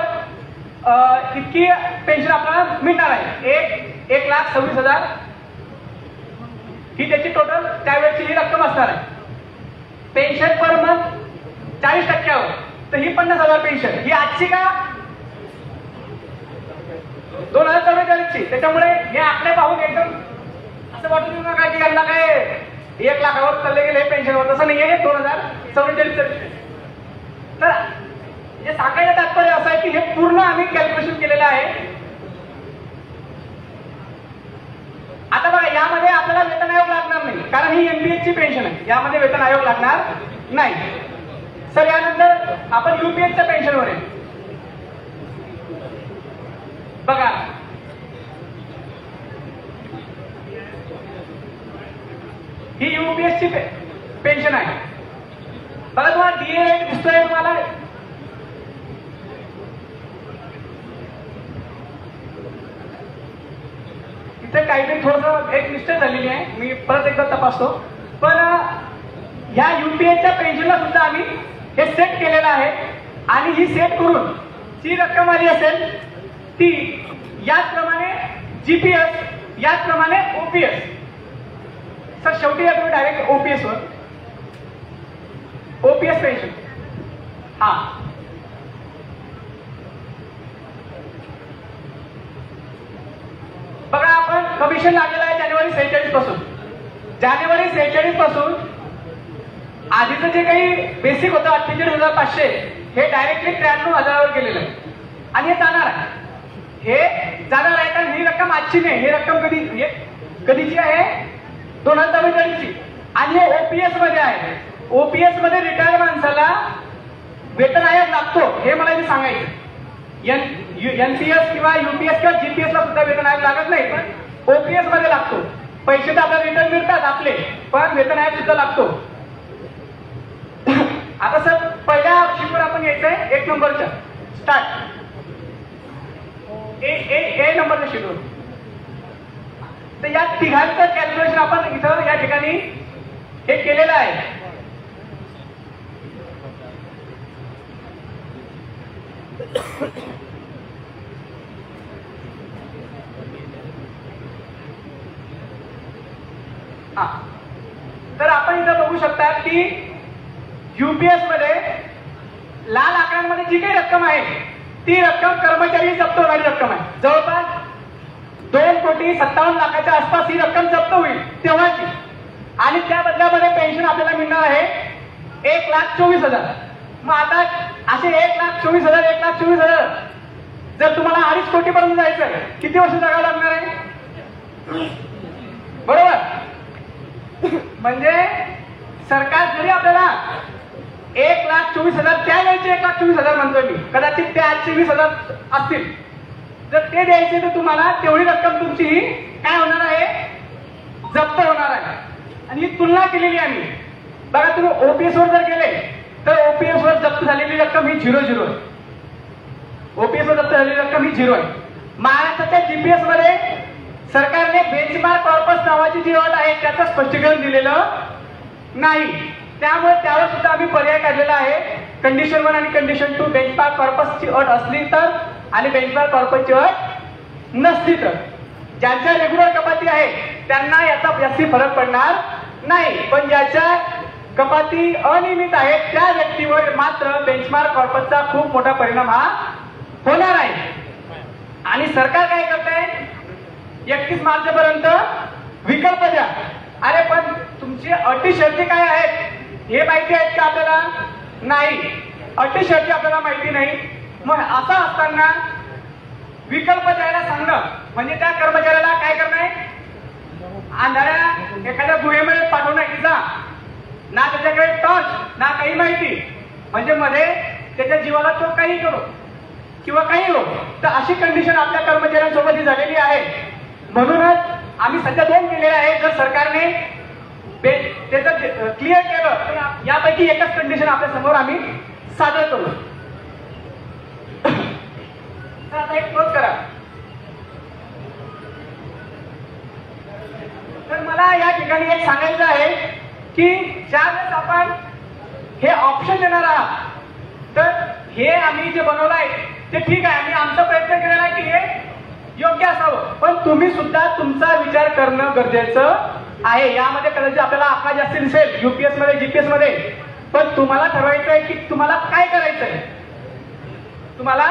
इतकी पेन्शन आपल्याला मिळणार आहे. 1,26,000 ही त्याची टोटल त्यावेळेची ही रक्कम असणार आहे. पेन्शन पर मंथ 40%वर, तर ही 50,000 पेन्शन ही आजची का 2044ची. त्याच्यामुळे हे आकडे पाहून एकदम असं वाटू देऊ नका की यांना काय 1 लाखावर चालले गेले पेन्शनवर, तसं नाही आहे. 2044. तर हे सांगायचं तात्पर्य असं आहे की हे पूर्ण आम्ही कॅल्क्युलेशन केलेलं आहे. आता बघा यामध्ये आपल्याला वेतन आयोग लागणार नाही कारण ही एनपीएसची पेन्शन आहे, यामध्ये वेतन आयोग लागणार नाही. सर यानंतर आपण युपीएसच्या पेन्शनवर आहे. बघा ही युपीएसची पेन्शन आहे. बघा तुम्हाला डीए रेट दिसतोय तुम्हाला, इथे काहीतरी थोडस एक मिस्टेक झालेली आहे, मी परत एकदा तपासतो. पण ह्या युपीएसच्या पेन्शनला सुद्धा आम्ही हे सेट केलेलं आहे आणि ही सेट करून जी रक्कम आली असेल ती याचप्रमाणे जीपीएस याचप्रमाणे ओपीएस. सर शेवटी या तुम्ही डायरेक्ट ओपीएस वर ओपीएस पेन्शन. हा बघा आपण कमिशन लागलेलं आहे जानेवारी 46 पासून. जानेवारी 46 पासून आधीचं जे काही बेसिक होतं 48,500 हे डायरेक्टली 93,000 वर गेलेलं आहे आणि हे जाणार आहे. हे जाणार आहे कारण ही रक्कम आजची नाही, ही रक्कम कधीची आहे 2044ची. आणि हे ओपीएस मध्ये आहे. ओपीएस मध्ये रिटायर माणसाला वेतन आयोग लागतो हे मला इथे सांगायचं. एनपीएस किंवा युपीएस किंवा जीपीएस ला सुद्धा वेतन आयोग लागत नाही, पण ओपीएस मध्ये लागतो. पैसे तर आपल्याला रिटर्न मिळतात आपले, पण वेतन आयोग सुद्धा लागतो. आता सर पहिल्या शीटवर आपण यायचंय 1 नंबरच्या स्टार्ट. ए नंबरचं शेड्यूल. तर या तिघांचं कॅल्क्युलेशन आपण इथं या ठिकाणी हे केलेलं आहे. तर आपण इथं बघू शकता की युपीएस मध्ये लाल आकड्यांमध्ये जी काही रक्कम आहे ती रक्कम कर्मचारी जप्त होणारी रक्कम आहे. जवळपास 2,57,00,000च्या आसपास ही रक्कम जप्त होईल तेव्हाची. आणि त्या बदल्यामध्ये पेन्शन आपल्याला मिळणार आहे 1,24,000. मग आता असे 1,24,000 1,24,000 जर तुम्हाला 2.5 कोटीपर्यंत जायचं किती वर्ष जगावं लागणार आहे? बरोबर. म्हणजे सरकार जरी आपल्याला 1,24,000 त्यावेळेचे 1,24,000 म्हणतोय मी, कदाचित ते आजचे 20,000 असतील, जर ते द्यायचे तर तुम्हाला तेवढी रक्कम तुमची ही काय होणार आहे? जप्त होणार आहे. आणि ही तुलना केलेली आहे मी. बघा तुम्ही ओपीएस वर जर गेले तर ओपीएस वर जप्त झालेली रक्कम ही 0 आहे. ओपीएस वर जप्त झालेली रक्कम ही 0 आहे. महाराष्ट्राच्या जीपीएस मध्ये सरकारने बेंचमार्क कॉर्पस नावाची जी अट आहे त्याचं स्पष्टीकरण दिलेलं नाही. त्यामुळे त्यावर सुद्धा आम्ही पर्याय काढलेला आहे. कंडिशन 1 आणि कंडिशन 2 बेंचमार्क कॉर्पसची अट असली तर आणि बेंचमार्क कॉर्पसची अट नसली तर. ज्यांच्या रेग्युलर कपाती आहे त्यांना याचा जास्ती फरक पडणार नाही, पण ज्याच्या कपाती अनियमित आहे त्या व्यक्तीवर मात्र बेंचमार्क कॉर्पसचा खूप मोठा परिणाम हा होणार आहे. आणि सरकार काय करतंय? 31 मार्च पर्यंत विकल्प द्या. अरे पण तुमची अटी शर्ती काय आहेत हे माहिती आहेत का आपल्याला? नाही. अटी शर्ती आपल्याला माहिती नाही. मग असं असताना विकल्प द्यायला सांगणं म्हणजे त्या कर्मचाऱ्याला काय करणं? अंधाऱ्या एखाद्या गुहेमध्ये पाठवणं की जा, ना त्याच्याकडे टॉर्च ना काही माहिती, म्हणजे मध्ये त्याच्या जीवाला तो काही करो किंवा काही हो. तर अशी कंडिशन आपल्या कर्मचाऱ्यांसोबत झालेली आहे. म्हणूनच आम्ही सध्या 2 केलेले आहे. जर सरकारने त्याचं क्लिअर केलं तर यापैकी एकच कंडिशन आपल्या समोर आम्ही सादर करू. तर आता एक क्लोज करा. तर मला या ठिकाणी एक सांगायचं आहे की ज्यावेळेस आपण हे ऑप्शन देणार आहात तर हे आम्ही जे बनवलं आहे ते ठीक आहे. आम्ही आमचा प्रयत्न केलेला आहे की हे योग्य असावं, पण तुम्ही सुद्धा तुमचा विचार करणं गरजेचं आहे. यामध्ये कदाचित आपल्याला आकडा जास्त दिसेल युपीएस मध्ये जीपीएस मध्ये, पण तुम्हाला ठरवायचं आहे की तुम्हाला काय करायचंय, तुम्हाला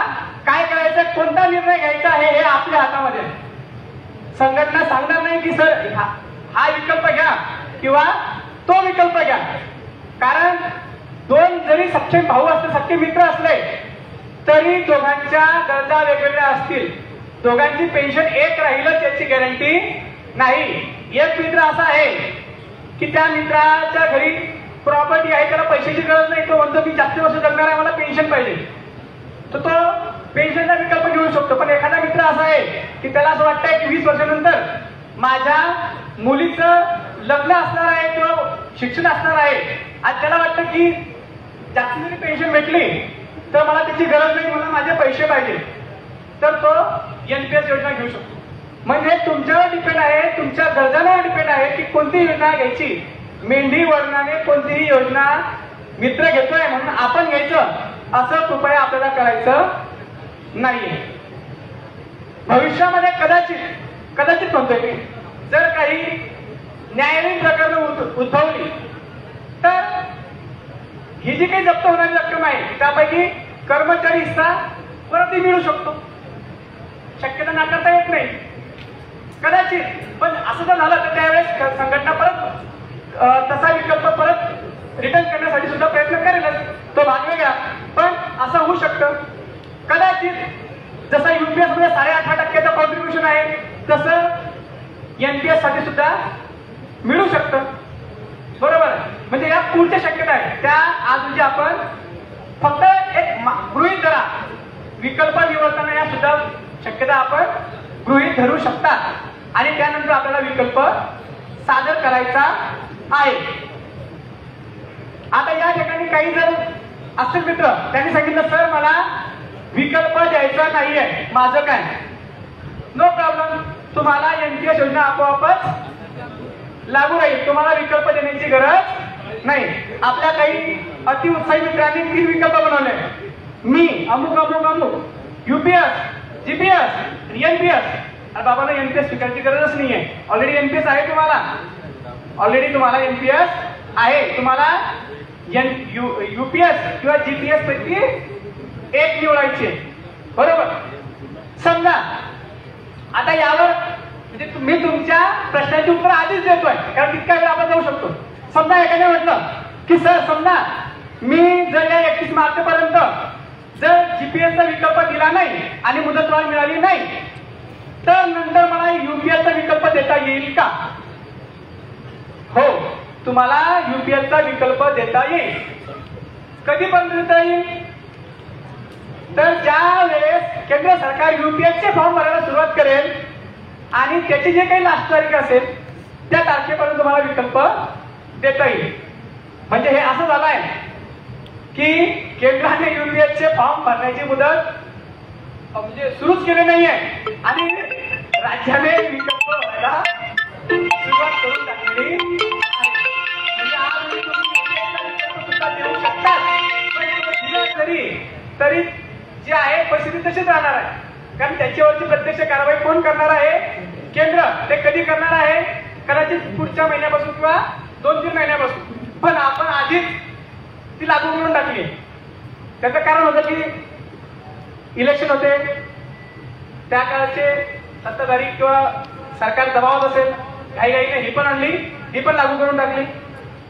काय करायचंय, कोणता निर्णय घ्यायचा आहे हे आपल्या हातामध्ये. संघटना सांगणार नाही की सर हा विकल्प घ्या किंवा तो विकल्प घ्या. कारण 2 जरी सख्खे भाऊ असले, सख्खे मित्र असले तरी दोघांच्या गरजा वेगवेगळ्या असतील. दोघांची पेन्शन एक राहीलच याची गॅरंटी नाही. एक मित्र असा आहे की त्या मित्राच्या घरी प्रॉपर्टी आहे, त्याला पैशाची गरज नाही, तो म्हणतो मी जास्त वर्ष जगणार आहे, मला पेन्शन पाहिजे, तर तो पेन्शनचा विकल्प घेऊ शकतो. पण एखादा मित्र असा आहे की त्याला असं वाटतंय की 20 वर्षानंतर माझ्या मुलीचं लग्न असणार आहे किंवा शिक्षण असणार आहे आणि त्याला वाटतं की जास्त जरी पेन्शन भेटली तर मला त्याची गरज नाही, मला माझे पैसे पाहिजे, तर तो एनपीएस योजना घेऊ शकतो. म्हणजे तुमच्यावर डिपेंड आहे, तुमच्या गरजांवर डिपेंड आहे की कोणती योजना घ्यायची. मेंढी वर्णाने कोणतीही योजना मित्र घेतोय म्हणून आपण घ्यायचं असं कृपया आपल्याला करायचं नाहीये. भविष्यामध्ये कदाचित म्हणतोय मी, जर काही न्यायालयीन प्रकरणं उद्भवली तर ही जी काही जप्त होणारी रक्कम आहे त्यापैकी कर्मचारी हिस्सा परत मिळू शकतो. शक्यता नाकारता येत नाही कदाचित, पण असं जर झालं तर त्यावेळेस संघटना परत तसा विकल्प परत रिटर्न करण्यासाठी सुद्धा प्रयत्न करेलच, तो भाग वेगळा. पण असं होऊ शकतं कदाचित जसं युपीएस मध्ये 8.5% कॉन्ट्रीब्युशन आहे तसं एनपीएस साठी सुद्धा मिळू शकतं. बरोबर. म्हणजे या पुढच्या शक्यता आहे त्या आज म्हणजे आपण फक्त एक गृहीत धरा, विकल्प निवडताना या सुद्धा शक्यता आपण गृहीत धरू शकता आणि त्यानंतर आपल्याला विकल्प सादर करायचा आहे. आता या ठिकाणी काही जर असतील मित्र त्यांनी सांगितलं सर मला विकल्प द्यायचा नाहीये, माझं काय, नो प्रॉब्लेम, तुम्हाला एनपीएस योजना आपोआपच लागू राहील, तुम्हाला विकल्प देण्याची गरज नाही. आपल्या काही अतिउत्साही मित्रांनी 3 विकल्प बनवले. मी अमुक अमुक अमुक यूपीएस, जीपीएस, एनपीएस. अरे बाबा, एनपीएस स्वीकारची गरजच नाहीये, ऑलरेडी एनपीएस आहे तुम्हाला, ऑलरेडी तुम्हाला एनपीएस आहे. तुम्हाला यूपीएस किंवा जीपीएस पैकी एक निवडायचे, बरोबर. समजा आता यावर म्हणजे मी तुमच्या प्रश्नाची उत्तर आधीच देतोय, कारण तितका वेळ आपण जाऊ शकतो. समजा एखाद्या म्हटलं की सर, समजा मी जर या 31 मार्च पर्यंत जर जीपीएसचा विकल्प दिला नाही आणि मुदतवाढ मिळाली नाही, तर नंतर मला यूपीएसचा विकल्प देता येईल का? हो, तुम्हाला यूपीएसचा विकल्प देता येईल. कधीपर्यंत देता येईल? तर ज्या वेळेस केंद्र सरकार यूपीएसचे फॉर्म भरायला सुरुवात करेल आणि त्याची जे काही लास्ट तारीख असेल त्या तारखेपर्यंत तुम्हाला विकल्प देता येईल. म्हणजे हे असं झालं आहे की केंद्राने यूपीएसचे फॉर्म भरण्याची मुदत म्हणजे सुरूच केली नाहीये आणि राज्याने विकल्प भरायला सुरुवात करून टाकलेली आहे. म्हणजे आज सुद्धा देऊ शकतात, पण तरी जे आहे परिस्थिती तशीच राहणार आहे. कारण त्याच्यावरची प्रत्यक्ष कारवाई कोण करणार आहे? केंद्र. ते कधी करणार आहे? कदाचित पुढच्या महिन्यापासून किंवा 2-3 महिन्यापासून. पण आपण आधीच ती लागू करून टाकली. त्याचं कारण होतं की इलेक्शन होते, त्या काळाचे सत्ताधारी किंवा सरकार दबावात असेल, घाईघाईने ही पण आणली, ही पण लागू करून टाकली.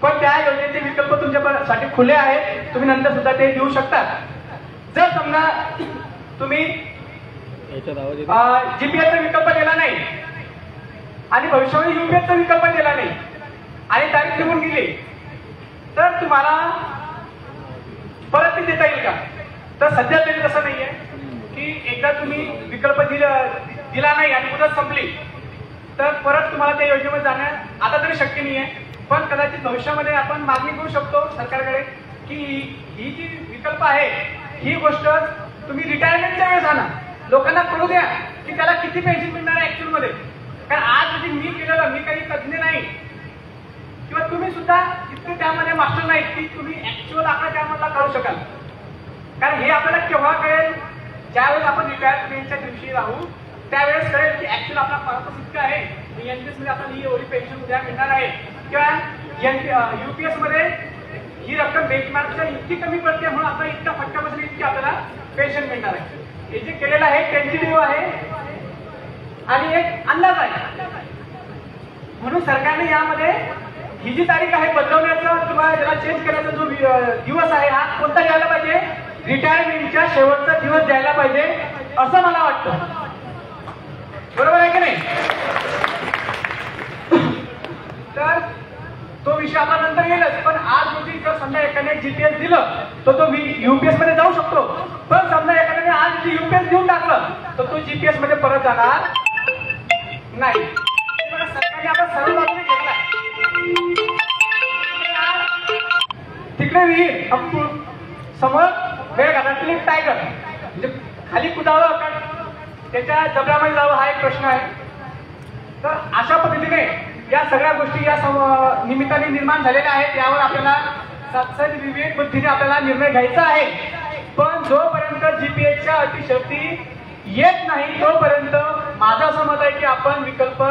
पण त्या योजनेचे विकल्प तुमच्यासाठी खुले आहेत, तुम्ही नंतर सुद्धा ते देऊ शकता. जर समजा तुम्ही जीपीएसचा विकल्प दिला नाही आणि भविष्यामध्ये यूपीएसचा विकल्प दिला नाही आणि तारीख निघून गेली, तर तुम्हाला परत ती देता येईल का? तर सध्या तरी तसं नाहीये की एकदा तुम्ही विकल्प दिला नाही आणि मुदत संपली तर परत तुम्हाला त्या योजनेमध्ये जाणं आता तरी शक्य नाहीये. पण कदाचित भविष्यामध्ये आपण मागणी करू शकतो सरकारकडे की ही जी विकल्प आहे ही गोष्ट तुम्ही रिटायरमेंटच्या वेळेस आणा, लोकांना कळू द्या की त्याला किती पेन्शन मिळणार आहे ऍक्च्युअल मध्ये. कारण आज म्हणजे मी केलेलं, मी काही तज्ञ नाही किंवा तुम्ही सुद्धा इतके त्यामध्ये मास्टर नाही की तुम्ही ऍक्च्युअल आकडा त्यामधला काढू शकाल. कारण हे आपल्याला केव्हा कळेल? ज्यावेळेस आपण रिटायरमेंटच्या दिवशी राहू त्यावेळेस कळेल की ऍक्च्युअल आपला पर्पज इतका आहे, एनपीएस मध्ये आपल्याला ही एवढी पेन्शन उद्या मिळणार आहे किंवा यूपीएस मध्ये ही रक्कम बेंचमार्कच्या इतकी कमी पडते म्हणून आपला इतका फटका बसला, इतकी आपल्याला पेन्शन मिळणार आहे. हे जे केलेलं आहे टेंटेटिव्ह आहे आणि एक अंदाज आहे. म्हणून सरकारने यामध्ये ही जी तारीख आहे बदलवण्याचा किंवा याला चेंज करण्याचा जो दिवस आहे हा कोणता द्यायला पाहिजे? रिटायरमेंटच्या शेवटचा दिवस द्यायला पाहिजे असं मला वाटतं. बरोबर आहे की नाही? तर तो विषय आपण नंतर येईलच. पण आज रोजी जर समजा एखाद्याने जीपीएस दिलं तर तो यूपीएस मध्ये जाऊ शकतो. पण समजा एखाद्याने आज यूपीएस देऊन टाकलं तर तो जीपीएस मध्ये परत जाणार नाही. सरकारने आपण सर्व बाजूने घेतलाय. तिकडे विहीर समोर वेळ घालण्यातील एक टायगर, म्हणजे खाली कुदावं का त्याच्या जबड्यामध्ये जावं हा एक प्रश्न आहे. तर अशा पद्धतीने या सगळ्या गोष्टी या निमित्ताने निर्माण झालेल्या आहेत. यावर आपल्याला सत्सद विवेक बुद्धीने आपल्याला निर्णय घ्यायचा आहे. पण जोपर्यंत जीपीएसच्या अटी शर्ती येत नाही तोपर्यंत माझं असं मत आहे की आपण विकल्प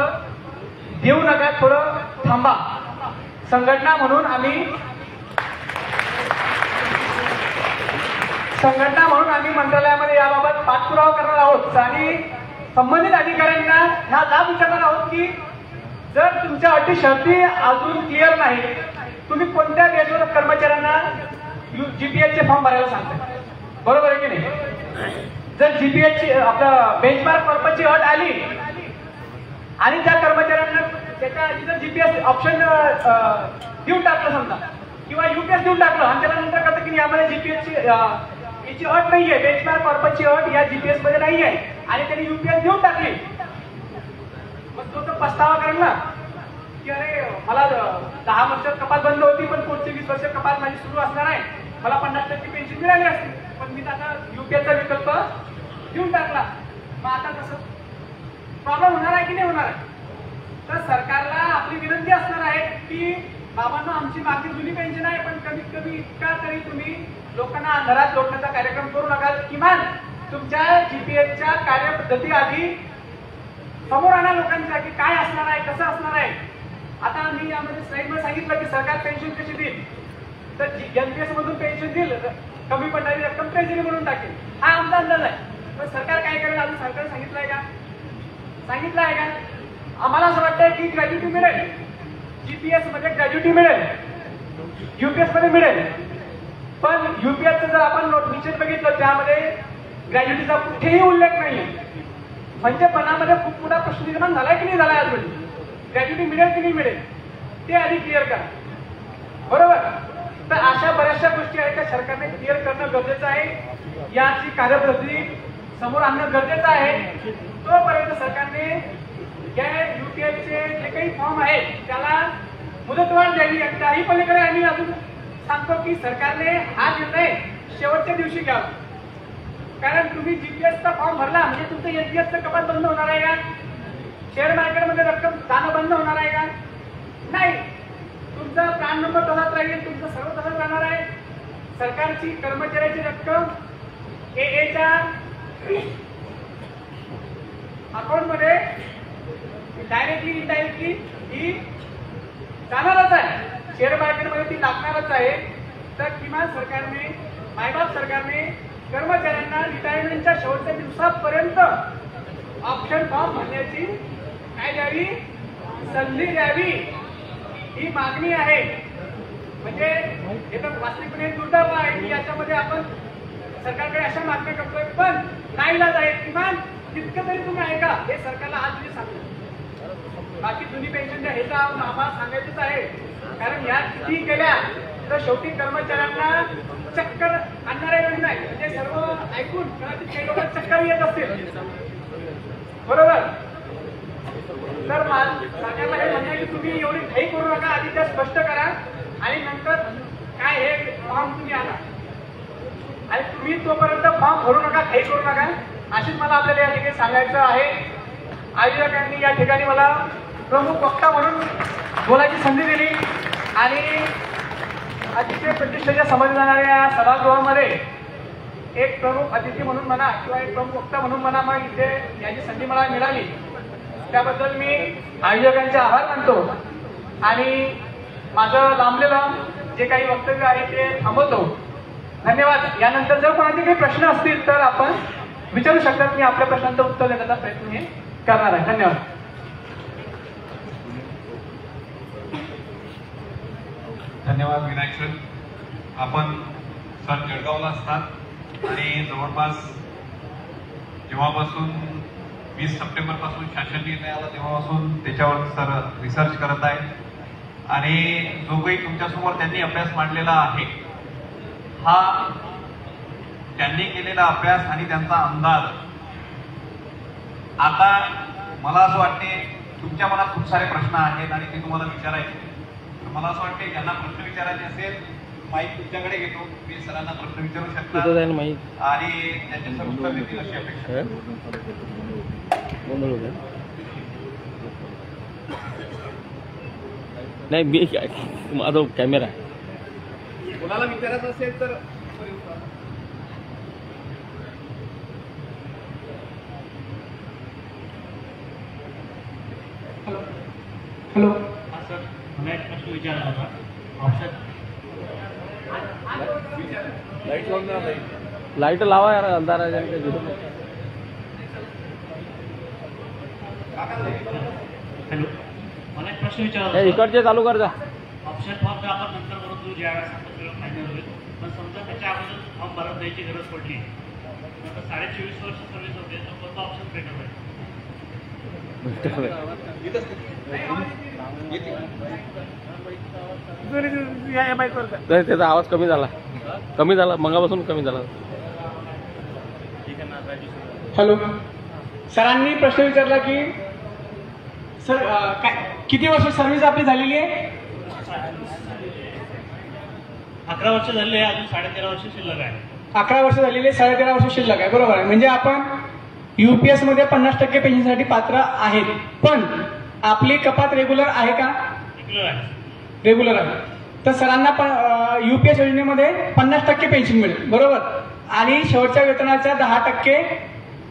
देऊ नका, थोडं थांबा. संघटना म्हणून आम्ही मंत्रालयामध्ये याबाबत पाठपुरावा करणार आहोत आणि संबंधित अधिकाऱ्यांना ह्या लाभ विचारणार आहोत की जर तुमच्या अटी शर्ती अजून क्लिअर नाही, तुम्ही कोणत्या बेसवर कर्मचाऱ्यांना जीपीएसचे फॉर्म भरायला सांगताय? बरोबर आहे की नाही? जर जीपीएसची आपलं बेंचमार्क पर्पजची अट आली आणि त्या कर्मचाऱ्यांना त्याच्या आधी जर जीपीएस ऑप्शन देऊन टाकलं समजा किंवा यूपीएस देऊन टाकलं आणि त्यानंतर कसं की यामध्ये जीपीएसची याची अट नाहीये, बेंचमार्क पर्पजची अट या जीपीएस मध्ये नाहीये आणि त्यांनी यूपीएस देऊन टाकली, मग तो तर पस्तावा करेल ना की अरे मला 10 वर्ष कपात बंद होती पण पुढचे 20 वर्ष कपात माझी सुरू असणार आहे, मला 50% पेन्शन मिळाली असते पण मी आता यूपीएसचा विकल्प देऊन टाकला. मग आता कसं आहे की नाही होणार आहे? तर सरकारला आपली विनंती असणार आहे की बाबांना आमची मागणी जुनी पेन्शन आहे, पण कमीत कमी इतका तरी तुम्ही लोकांना घरात जोडण्याचा कार्यक्रम करू नका. किमान तुमच्या जीपीएसच्या कार्यपद्धती आधी समोर आणा लोकांच्या की काय असणार आहे, कसं असणार आहे. आता मी यामध्ये स्लाइडमध्ये सांगितलं की सरकार पेन्शन कशी देईल, तर एनपीएस मधून पेन्शन देईल, कमी पडणारी रक्कम ट्रेजरी म्हणून टाकेल, हा आमचा अंदाज आहे. पण सरकार काय करेल अजून सरकार सांगितलंय का? सांगितलं आहे का? आम्हाला असं वाटतंय की ग्रॅज्युटी मिळेल, जीपीएस मध्ये ग्रॅज्युटी मिळेल, युपीएस मध्ये मिळेल. पण युपीएसचं जर आपण नोटिफिकेशन बघितलं त्यामध्ये ग्रॅज्युटीचा कुठेही उल्लेख नाही. म्हणजे मनामध्ये खूप मोठा प्रश्न निर्माण झालाय की नाही झालाय अजून, ग्रॅज्युटी मिळेल की नाही मिळेल ते आधी क्लिअर करा. बरोबर? तर अशा बऱ्याचशा गोष्टी आहेत त्या सरकारने क्लिअर करणं गरजेचं आहे. याची कार्यपद्धती समोर आणणं गरजेचं आहे. तोपर्यंत सरकारने या युपीएसचे जे काही फॉर्म आहेत त्याला मुदतवाढ द्यावी. आणि त्याही पलीकडे आम्ही अजून सांगतो की सरकारने हा निर्णय शेवटच्या दिवशी घ्यावा. कारण तुम्ही जीपीएसचा फॉर्म भरला म्हणजे तुमचं एनपीएसचं कपात बंद होणार आहे का? शेअर मार्केटमध्ये रक्कम जाणं बंद होणार आहे का? नाही. तुमचा प्राण नंबर तसाच राहील, तुमचं सर्व तसंच राहणार आहे. सरकारची कर्मचाऱ्याची रक्कम एएच्या अकाउंटमध्ये डायरेक्टली इनडायरेक्टली ही जाणारच आहे, शेअर मार्केटमध्ये ती लागणारच आहे. तर किमान सरकारने, मायबाप सरकारने कर्मचाऱ्यांना रिटायरमेंटच्या शेवटच्या दिवसापर्यंत ऑप्शन फॉर्म भरण्याची काय द्यावी, संधी द्यावी, ही मागणी आहे. म्हणजे हे तर वास्तविकपणे दुर्दैव आहे की याच्यामध्ये आपण सरकारकडे अशा मागण्या करतोय, पण नाईलाज आहे. किमान तितकं तरी तुम्ही ऐका, हे सरकारला आज मी सांगतो. बाकी जुनी पेन्शन द्या हे तर आम्हाला सांगायचंच आहे. कारण या किती केल्या तर शेवटी कर्मचाऱ्यांना चक्कर आणणारे नाही. म्हणजे सर्व ऐकून कदाचित काही लोक चक्कर येत असतील. बरोबर? तर सरकारला हे म्हणणं आहे की तुम्ही एवढी घाई करू नका, आधी त्या स्पष्ट करा आणि नंतर काय हे फॉर्म तुम्ही आणा. आणि तुम्ही तोपर्यंत फॉर्म भरू नका, घाई करू नका, अशीच मला आपल्याला या ठिकाणी सांगायचं आहे. आयोजकांनी या ठिकाणी मला प्रमुख वक्ता म्हणून बोलायची संधी दिली आणि अतिशय प्रतिष्ठेच्या समजल्या जाणाऱ्या या सभागृहामध्ये एक प्रमुख अतिथी म्हणून म्हणा किंवा एक प्रमुख वक्ता म्हणून म्हणा मग इथे याची संधी मला मिळाली, त्याबद्दल मी आयोजकांचे आभार मानतो. आणि माझं लांबलेलं जे काही वक्तव्य आहे ते थांबवतो. धन्यवाद. यानंतर जर कोणाचे काही प्रश्न असतील तर आपण विचारू शकतात. मी आपल्या प्रश्नांचं उत्तर देण्याचा प्रयत्न मी करणार आहे. धन्यवाद. धन्यवाद विनायक सर. आपण सर जळगावला असतात आणि जवळपास जेव्हापासून 20 सप्टेंबरपासून शासन निर्णय आला तेव्हापासून त्याच्यावर सर रिसर्च करत आहे. आणि जो काही तुमच्यासमोर त्यांनी अभ्यास मांडलेला आहे हा त्यांनी केलेला अभ्यास आणि त्यांचा अंदाज. आता मला असं वाटते तुमच्या मनात खूप सारे प्रश्न आहेत आणि ते तुम्हाला विचारायचे. मला असं वाटते ज्यांना प्रश्न विचारायचे असेल माईक तुमच्याकडे घेतो, तुम्ही सरांना प्रश्न विचारू शकता आणि त्यांचे सर उत्तर देतील अशी अपेक्षा. नाही मी माझा कॅमेरा कोणाला विचारायचं असेल तर हॅलो. सर मला एक प्रश्न विचारला होता. ऑप्शन लाईट लावा यार, अंधार आहे. हॅलो, मला एक प्रश्न विचारला इकडचे चालू कर जा. ऑप्शन फॉर्म तर आपण नंतर करू ज्या वेळेस आपण सगळं फायनल होईल. पण समजा त्याच्या अगोदर फॉर्म भरत द्यायची गरज पडली, आता 24.5 वर्ष सर्व्हिस होते तर कोणता ऑप्शन भेटत आहे? त्याचा आवाज कमी झाला मगापासून कमी झाला. हॅलो. सरांनी प्रश्न विचारला की सर काय किती वर्ष सर्व्हिस आपली झालेली आहे? 11 वर्ष झाले, अजून 13.5 वर्ष शिल्लक आहे. 11 वर्ष झालेली आहे, 13.5 वर्ष शिल्लक आहे. बरोबर आहे. म्हणजे आपण UPS मध्ये 50% पेन्शनसाठी पात्र आहेत, पण आपली कपात रेग्युलर आहे का? रेग्युलर आहे. रेग्युलर आहे. तर सरांना UPS योजनेमध्ये 50% पेन्शन मिळेल, बरोबर. आणि शेवटच्या वेतनाच्या 10%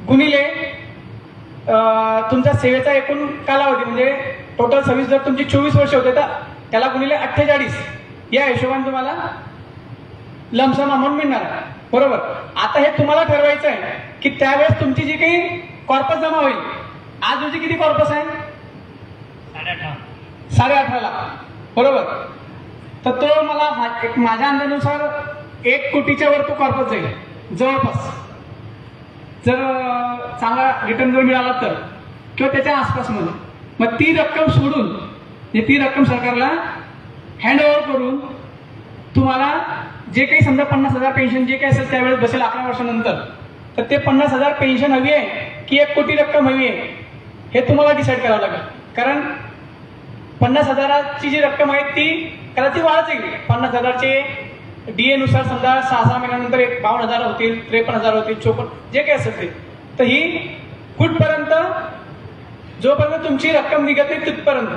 गुणिले तुमच्या सेवेचा एकूण कालावधी, म्हणजे टोटल सर्व्हिस जर तुमची 24 वर्ष होते तर त्याला गुणिले 48 या हिशोबाने तुम्हाला लमसम अमाऊंट मिळणार, बरोबर. आता हे तुम्हाला ठरवायचं आहे की त्यावेळेस तुमची जी काही कॉर्पस जमा होईल, आज रोजी किती कॉर्पस आहे? 18.5 लाख, बरोबर. तर तो मला माझ्या अंदाजानुसार 1 कोटीच्या वर तो कॉर्पस जाईल जवळपास, जर चांगला रिटर्न जर मिळाला तर, किंवा त्याच्या आसपासमध्ये. मग ती रक्कम सोडून ती रक्कम सरकारला हँडओव्हर करून तुम्हाला जे काही समजा 50,000 पेन्शन जे काही असेल त्यावेळेस बसेल 11 वर्षानंतर, तर ते 50,000 पेन्शन हवी आहे की 1 कोटी रक्कम हवी आहे हे तुम्हाला डिसाईड करावं लागेल. कारण 50,000ची जी रक्कम आहे ती कदाचित वाढत जाईल. 50,000चे DA नुसार समजा 6 महिन्यानंतर 52,000 होतील, 53,000 होतील, 54 जे काही असेल ते. तर ही कुठपर्यंत, जोपर्यंत तुमची रक्कम निघत नाही तिथपर्यंत.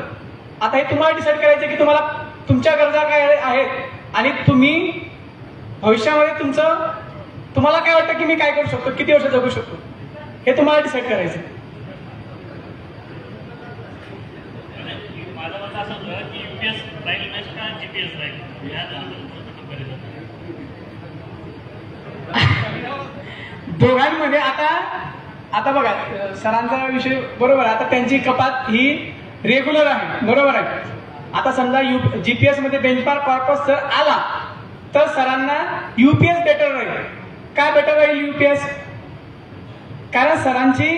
आता हे तुम्हाला डिसाईड करायचं की तुम्हाला तुमच्या गरजा काय आहेत आणि तुम्ही भविष्यामध्ये तुम्हाला काय वाटतं की मी काय करू शकतो, किती वर्ष जगू शकतो, हे तुम्हाला डिसाईड करायचं. माझं मत असं होतं की UPS राहील बेस्ट का GPS राहील, या दोघांमध्ये आता बघा सरांचा विषय बरोबर. आता त्यांची कपात ही रेग्युलर आहे, बरोबर आहे. आता समजा GPS मध्ये बेंचमार्क कॉर्पस जर आला तर सरांना UPS बेटर राहील. काय बेटर राहील UPS? कारण सरांची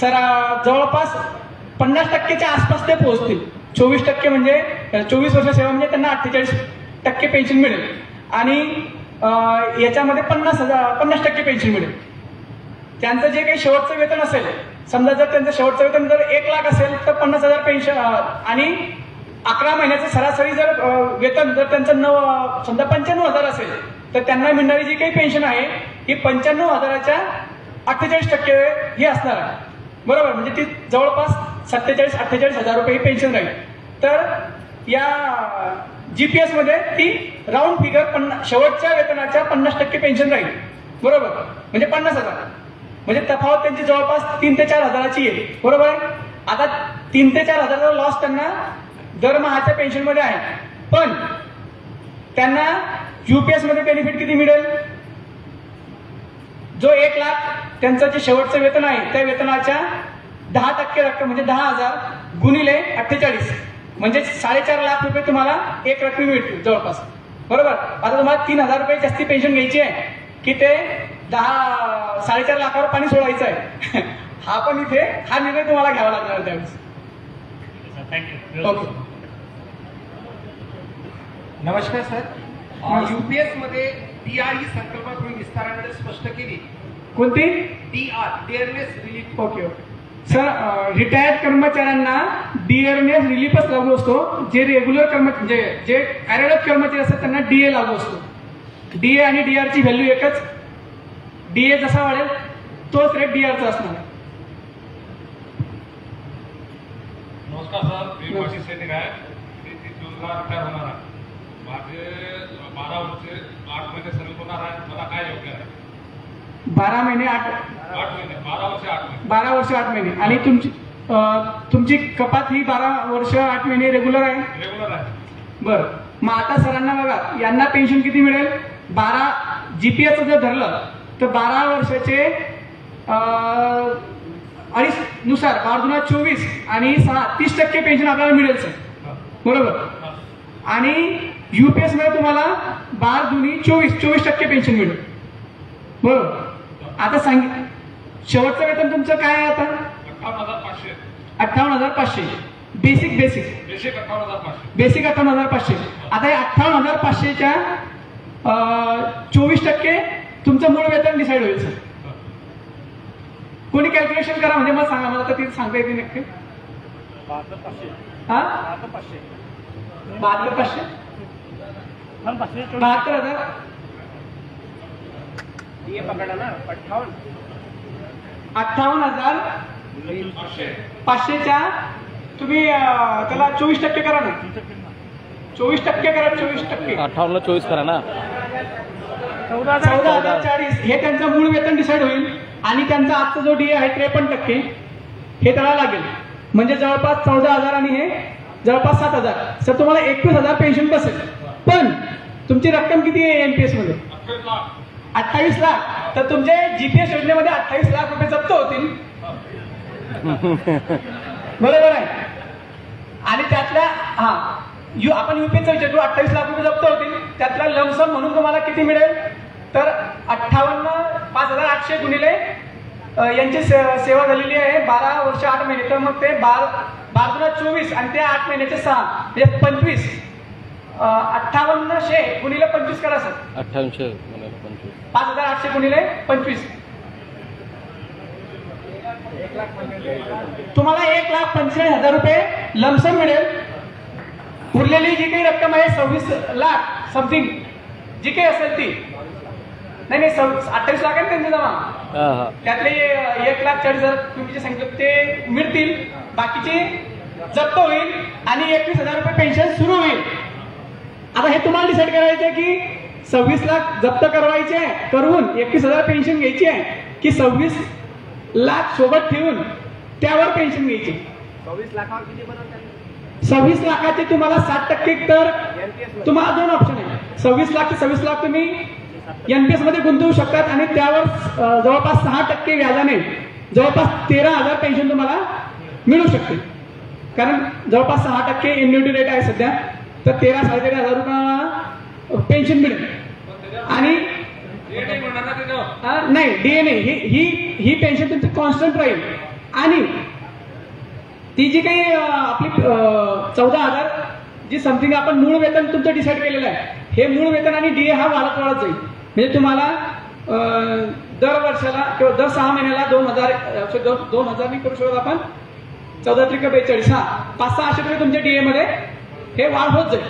जवळपास 50%च्या आसपास ते पोहोचतील. 24% म्हणजे 24 वर्ष सेवा म्हणजे त्यांना 48% पेन्शन मिळेल आणि याच्यामध्ये 50% पेन्शन मिळेल. त्यांचं जे काही शेवटचं वेतन असेल, समजा जर त्यांचं शेवटचं वेतन जर 1 लाख असेल तर 50,000 पेन्शन आणि 11 महिन्याचं सरासरी जर वेतन जर त्यांचं समजा 95,000 असेल तर त्यांना मिळणारी जी काही पेन्शन आहे ही 95,000च्या 48% ही असणार आहे, बरोबर. म्हणजे ती जवळपास 47-48,000 रुपये ही पेन्शन राहील. तर या GPS मध्ये ती राऊंड फिगर शेवटच्या वेतनाच्या 50% पेन्शन राहील, बरोबर. म्हणजे 50,000, म्हणजे तफावत त्यांची जवळपास 3 ते 4 हजाराची येईल, बरोबर आहे. आता 3 ते 4 हजाराचा लॉस त्यांना दरमहाच्या पेन्शन मध्ये आहे, पण त्यांना UPS मध्ये बेनिफिट किती मिळेल? जो 1 लाख त्यांचं जे शेवटचं वेतन आहे त्या वेतनाच्या 10% रक्कम म्हणजे 10,000 गुणिले 48 म्हणजे 4.5 लाख रुपये तुम्हाला 1 रक्कम मिळतील जवळपास, बरोबर. आता तुम्हाला 3,000 रुपये जास्ती पेन्शन घ्यायची आहे की ते 4.5 लाखावर पाणी सोडायचं आहे. हा निर्णय तुम्हाला घ्यावा लागणार त्यावेळेस. थँक्यू. ओके. नमस्कार सर. UPS मध्ये DR ही संकल्पना तुम्ही विस्ताराने स्पष्ट केली. कोणती? DR, डिअरनेस relief. Okay okay sir. Retired कर्मचाऱ्यांना डिअरनेस रिलीफच लागू असतो. जे रेग्युलर कर्मचारी जे कार्यरत कर्मचारी असतात त्यांना DA लागू असतो. DA आणि DR ची व्हॅल्यू एकच. DA जसा वाढेल तोच रेट DR चा असणार. नमस्कार सर, मी माजी सैनिक आहे. मी 30 रिटायर होणार आहे. माझे 12 वर्ष 8 महिने सर्व्हिस होणार आहे. मला काय योग्य आहे? 12 महिने 8 महिने 12 वर्ष 8 महिने 12 वर्ष 8 महिने. आणि तुमची कपात ही 12 वर्ष 8 महिने रेग्युलर आहे. रेग्युलर आहे. बरं. मग आता सरांना बघा यांना पेन्शन किती मिळेल? 12 GPS जर धरलं तर 12 वर्षाचे 2.5 नुसार 12×24 आणि 30% पेन्शन आपल्याला मिळेल सर, बरोबर. आणि UPS मध्ये तुम्हाला 12×24 पेन्शन मिळेल, बरोबर. आता शेवटचं वेतन तुमचं काय आहे? आता 58,500. 58,500 बेसिक 58,500. आता या 58,500च्या 24% तुमचं मूळ वेतन डिसाईड होईल सर. कोणी कॅल्क्युलेशन करा, म्हणजे मला सांगा, मला तर ते सांगता येते नक्की. 72,500. 72,500 72,000 पकडा ना 58. 58,500च्या तुम्ही त्याला 24% करा ना, 24% करा, 24%. 58ला 24 करा ना. 14,040 हे त्यांचं मूळ वेतन डिसाईड होईल आणि त्यांचा आजचा जो डीए आहे 53% हे त्याला लागेल. म्हणजे जवळपास 14,000 आणि हे जवळपास 7,000. सर तुम्हाला 21,000 पेन्शन बसेल. पण तुमची रक्कम किती आहे एनपीएस मध्ये? 28 लाख. तर तुमचे जीपीएस योजनेमध्ये 28 लाख रुपये जप्त होतील. बरोबर आहे. आणि त्यातल्या आपण युपीएसचा विचार करू, 28 लाख रुपये जप्त होतील. त्यातला लमसम म्हणून तुम्हाला किती मिळेल? तर 58,5,800 गुणिले यांची सेवा झालेली आहे 12 वर्ष 8 महिने. तर मग ते 12×24 आणि ते 8 महिन्याचे 6 म्हणजे 25. 5800 गुणिले 25 करा सर. 5800 5,800 गुणिले 25 तुम्हाला 1,45,000 रुपये लमसम मिळेल. उरलेली जी काही रक्कम आहे 26 लाख समथिंग जी काही असेल ती, नाही 28 लाख आहे त्यांचे जमा, त्यातले 1,40,000 तुम्ही जे सांगितलं ते मिळतील. बाकीचे जप्त होईल आणि 21,000 रुपये पेन्शन सुरू होईल. आता हे तुम्हाला डिसाईड करायचं आहे की 26 लाख जप्त करवायचे आहे करून 21,000 पेन्शन घ्यायची आहे की 26 लाख सोबत ठेवून त्यावर पेन्शन घ्यायची. 26 लाखाचे तुम्हाला 60%. तर तुम्हाला 2 ऑप्शन आहे. 26 लाख ते 26 लाख तुम्ही एनपीएस मध्ये गुंतवू शकतात आणि त्यावर जवळपास 6% व्याजाने जवळपास 13,000 पेन्शन तुम्हाला मिळू शकते. कारण जवळपास 6% एन्युटी रेट आहे सध्या. तर 13,000-13,500 रुपये पेन्शन मिळेल. आणि नाही डीए नाही, ही पेन्शन तुमची कॉन्स्टंट राहील. आणि ती जी काही आपली 14,000 जी समथिंग आपण मूळ वेतन तुमचं डिसाईड केलेलं आहे, हे मूळ वेतन आणि डीए हा वाढत जाईल. म्हणजे तुम्हाला दर वर्षाला किंवा दर 6 महिन्याला 2,000 नाही करू शकत आपण. 14×42 500-600 रुपये तुमच्या डीए मध्ये हे वाढ होत जाईल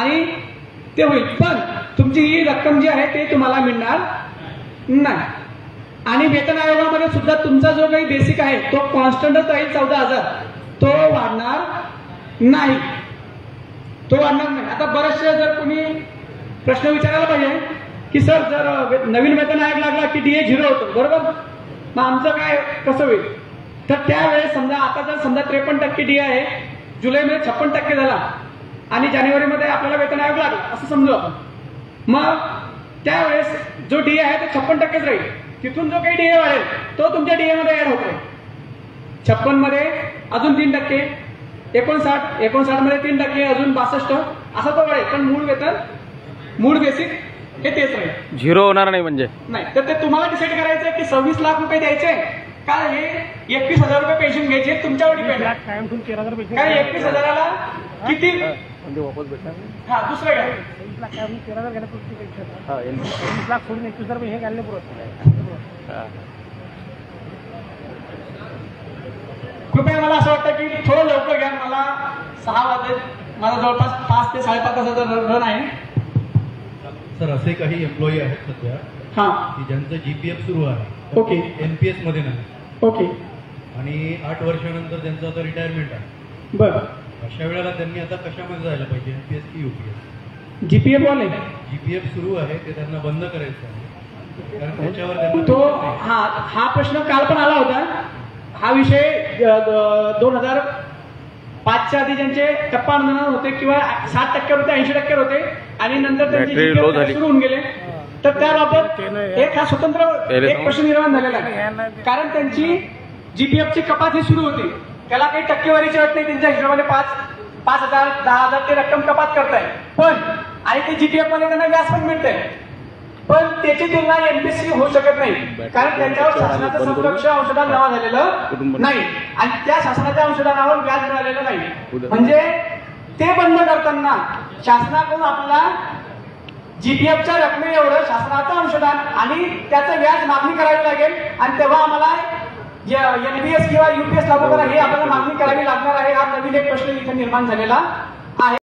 आणि ते होईल. पण तुमची ही रक्कम जी आहे ते तुम्हाला मिळणार नाही. आणि वेतन आयोगामध्ये सुद्धा तुमचा जो काही बेसिक आहे तो कॉन्स्टंटच राहील 14,000. तो वाढणार नाही, तो वाढणार नाही. आता बरेचसे जर कोणी प्रश्न विचारायला पाहिजे की सर जर नवीन वेतन आयोग लागला की डीए 0 होतो, बरोबर, मग आमचं काय कसं होईल? तर त्यावेळेस समजा आता जर समजा 53% डीए आहे, जुलैमध्ये 56% झाला आणि जानेवारीमध्ये आपल्याला वेतन आयोग लागला असं समजू आपण. मग त्यावेळेस जो डीए आहे तो 56%च राहील. तिथून जो काही डीए वाढेल तो तुमच्या डीए मध्ये ऍड होतो. 56 मध्ये अजून 3%, 59 मध्ये 3%, अजून 62 असा तो वाढेल. पण मूळ वेतन मूळ बेसिक हे तेच राहील. 0 होणार नाही म्हणजे नाही. तर ते तुम्हाला डिसाईड करायचं आहे की 26 लाख रुपये द्यायचे का हे 21,000 रुपये पेन्शन घ्यायचे, तुमच्यावर डिपेंड आहे. काय 21,000ला किती वापस भेटणार. हा दुसरं काय 13,000 घ्यायला पुरती पेन्शन. 20 लाख सोडून 21,000 रुपये हे घालणे पुरत. कृपया मला असं वाटतं की थोडं लवकर घ्या. मला 6 वाजले. माझा जवळपास 5 ते 5.5 तासाचा रन आहे. सर असे काही एम्प्लॉई आहेत सध्या की ज्यांचं जीपीएफ सुरू आहे, ओके, एनपीएस मध्ये नाही, ओके, आणि 8 वर्षानंतर त्यांचं आता रिटायरमेंट आहे. बरं. अशा वेळेला त्यांनी आता कशामध्ये जायला पाहिजे, एनपीएस की यूपीएस? जीपीएफ वाले जीपीएफ सुरू आहे ते त्यांना बंद करायचं आहे, कारण त्याच्यावर त्यांना तो हा प्रश्न काल पण आला होता. हा विषय 2005च्या आधी ज्यांचे टप्पा अनुदान होते किंवा 60% होते, 80% होते आणि नंतर त्यांची जीपीएफ सुरू होऊन गेले. तर त्याबाबत एक हा स्वतंत्र एक प्रश्न निर्माण झालेला आहे. कारण त्यांची जीपीएफची कपात ही सुरू होती, त्याला काही टक्केवारीची अट नाही. त्यांच्या हिशोबाने 5,000 10,000 ते रक्कम कपात करताय. पण आणि ते जीपीएफ मध्ये त्यांना व्याज पण मिळतंय. पण त्याची तुलना एनपीएससी होऊ शकत नाही, कारण त्यांच्यावर शासनाचं समकक्ष अंशदान जमा झालेलं नाही आणि त्या शासनाच्या अंशदानावर व्याज मिळालेलं नाही. म्हणजे ते बंद करताना शासनाकडून आपल्याला जीपीएफच्या रकमे एवढं शासनाचं अंशदान आणि त्याचं व्याज मागणी करावी लागेल. आणि तेव्हा आम्हाला एनपीएस किंवा यूपीएस लागू करा हे आपल्याला मागणी करावी लागणार आहे. हा नवीन एक प्रश्न इथे निर्माण झालेला आहे.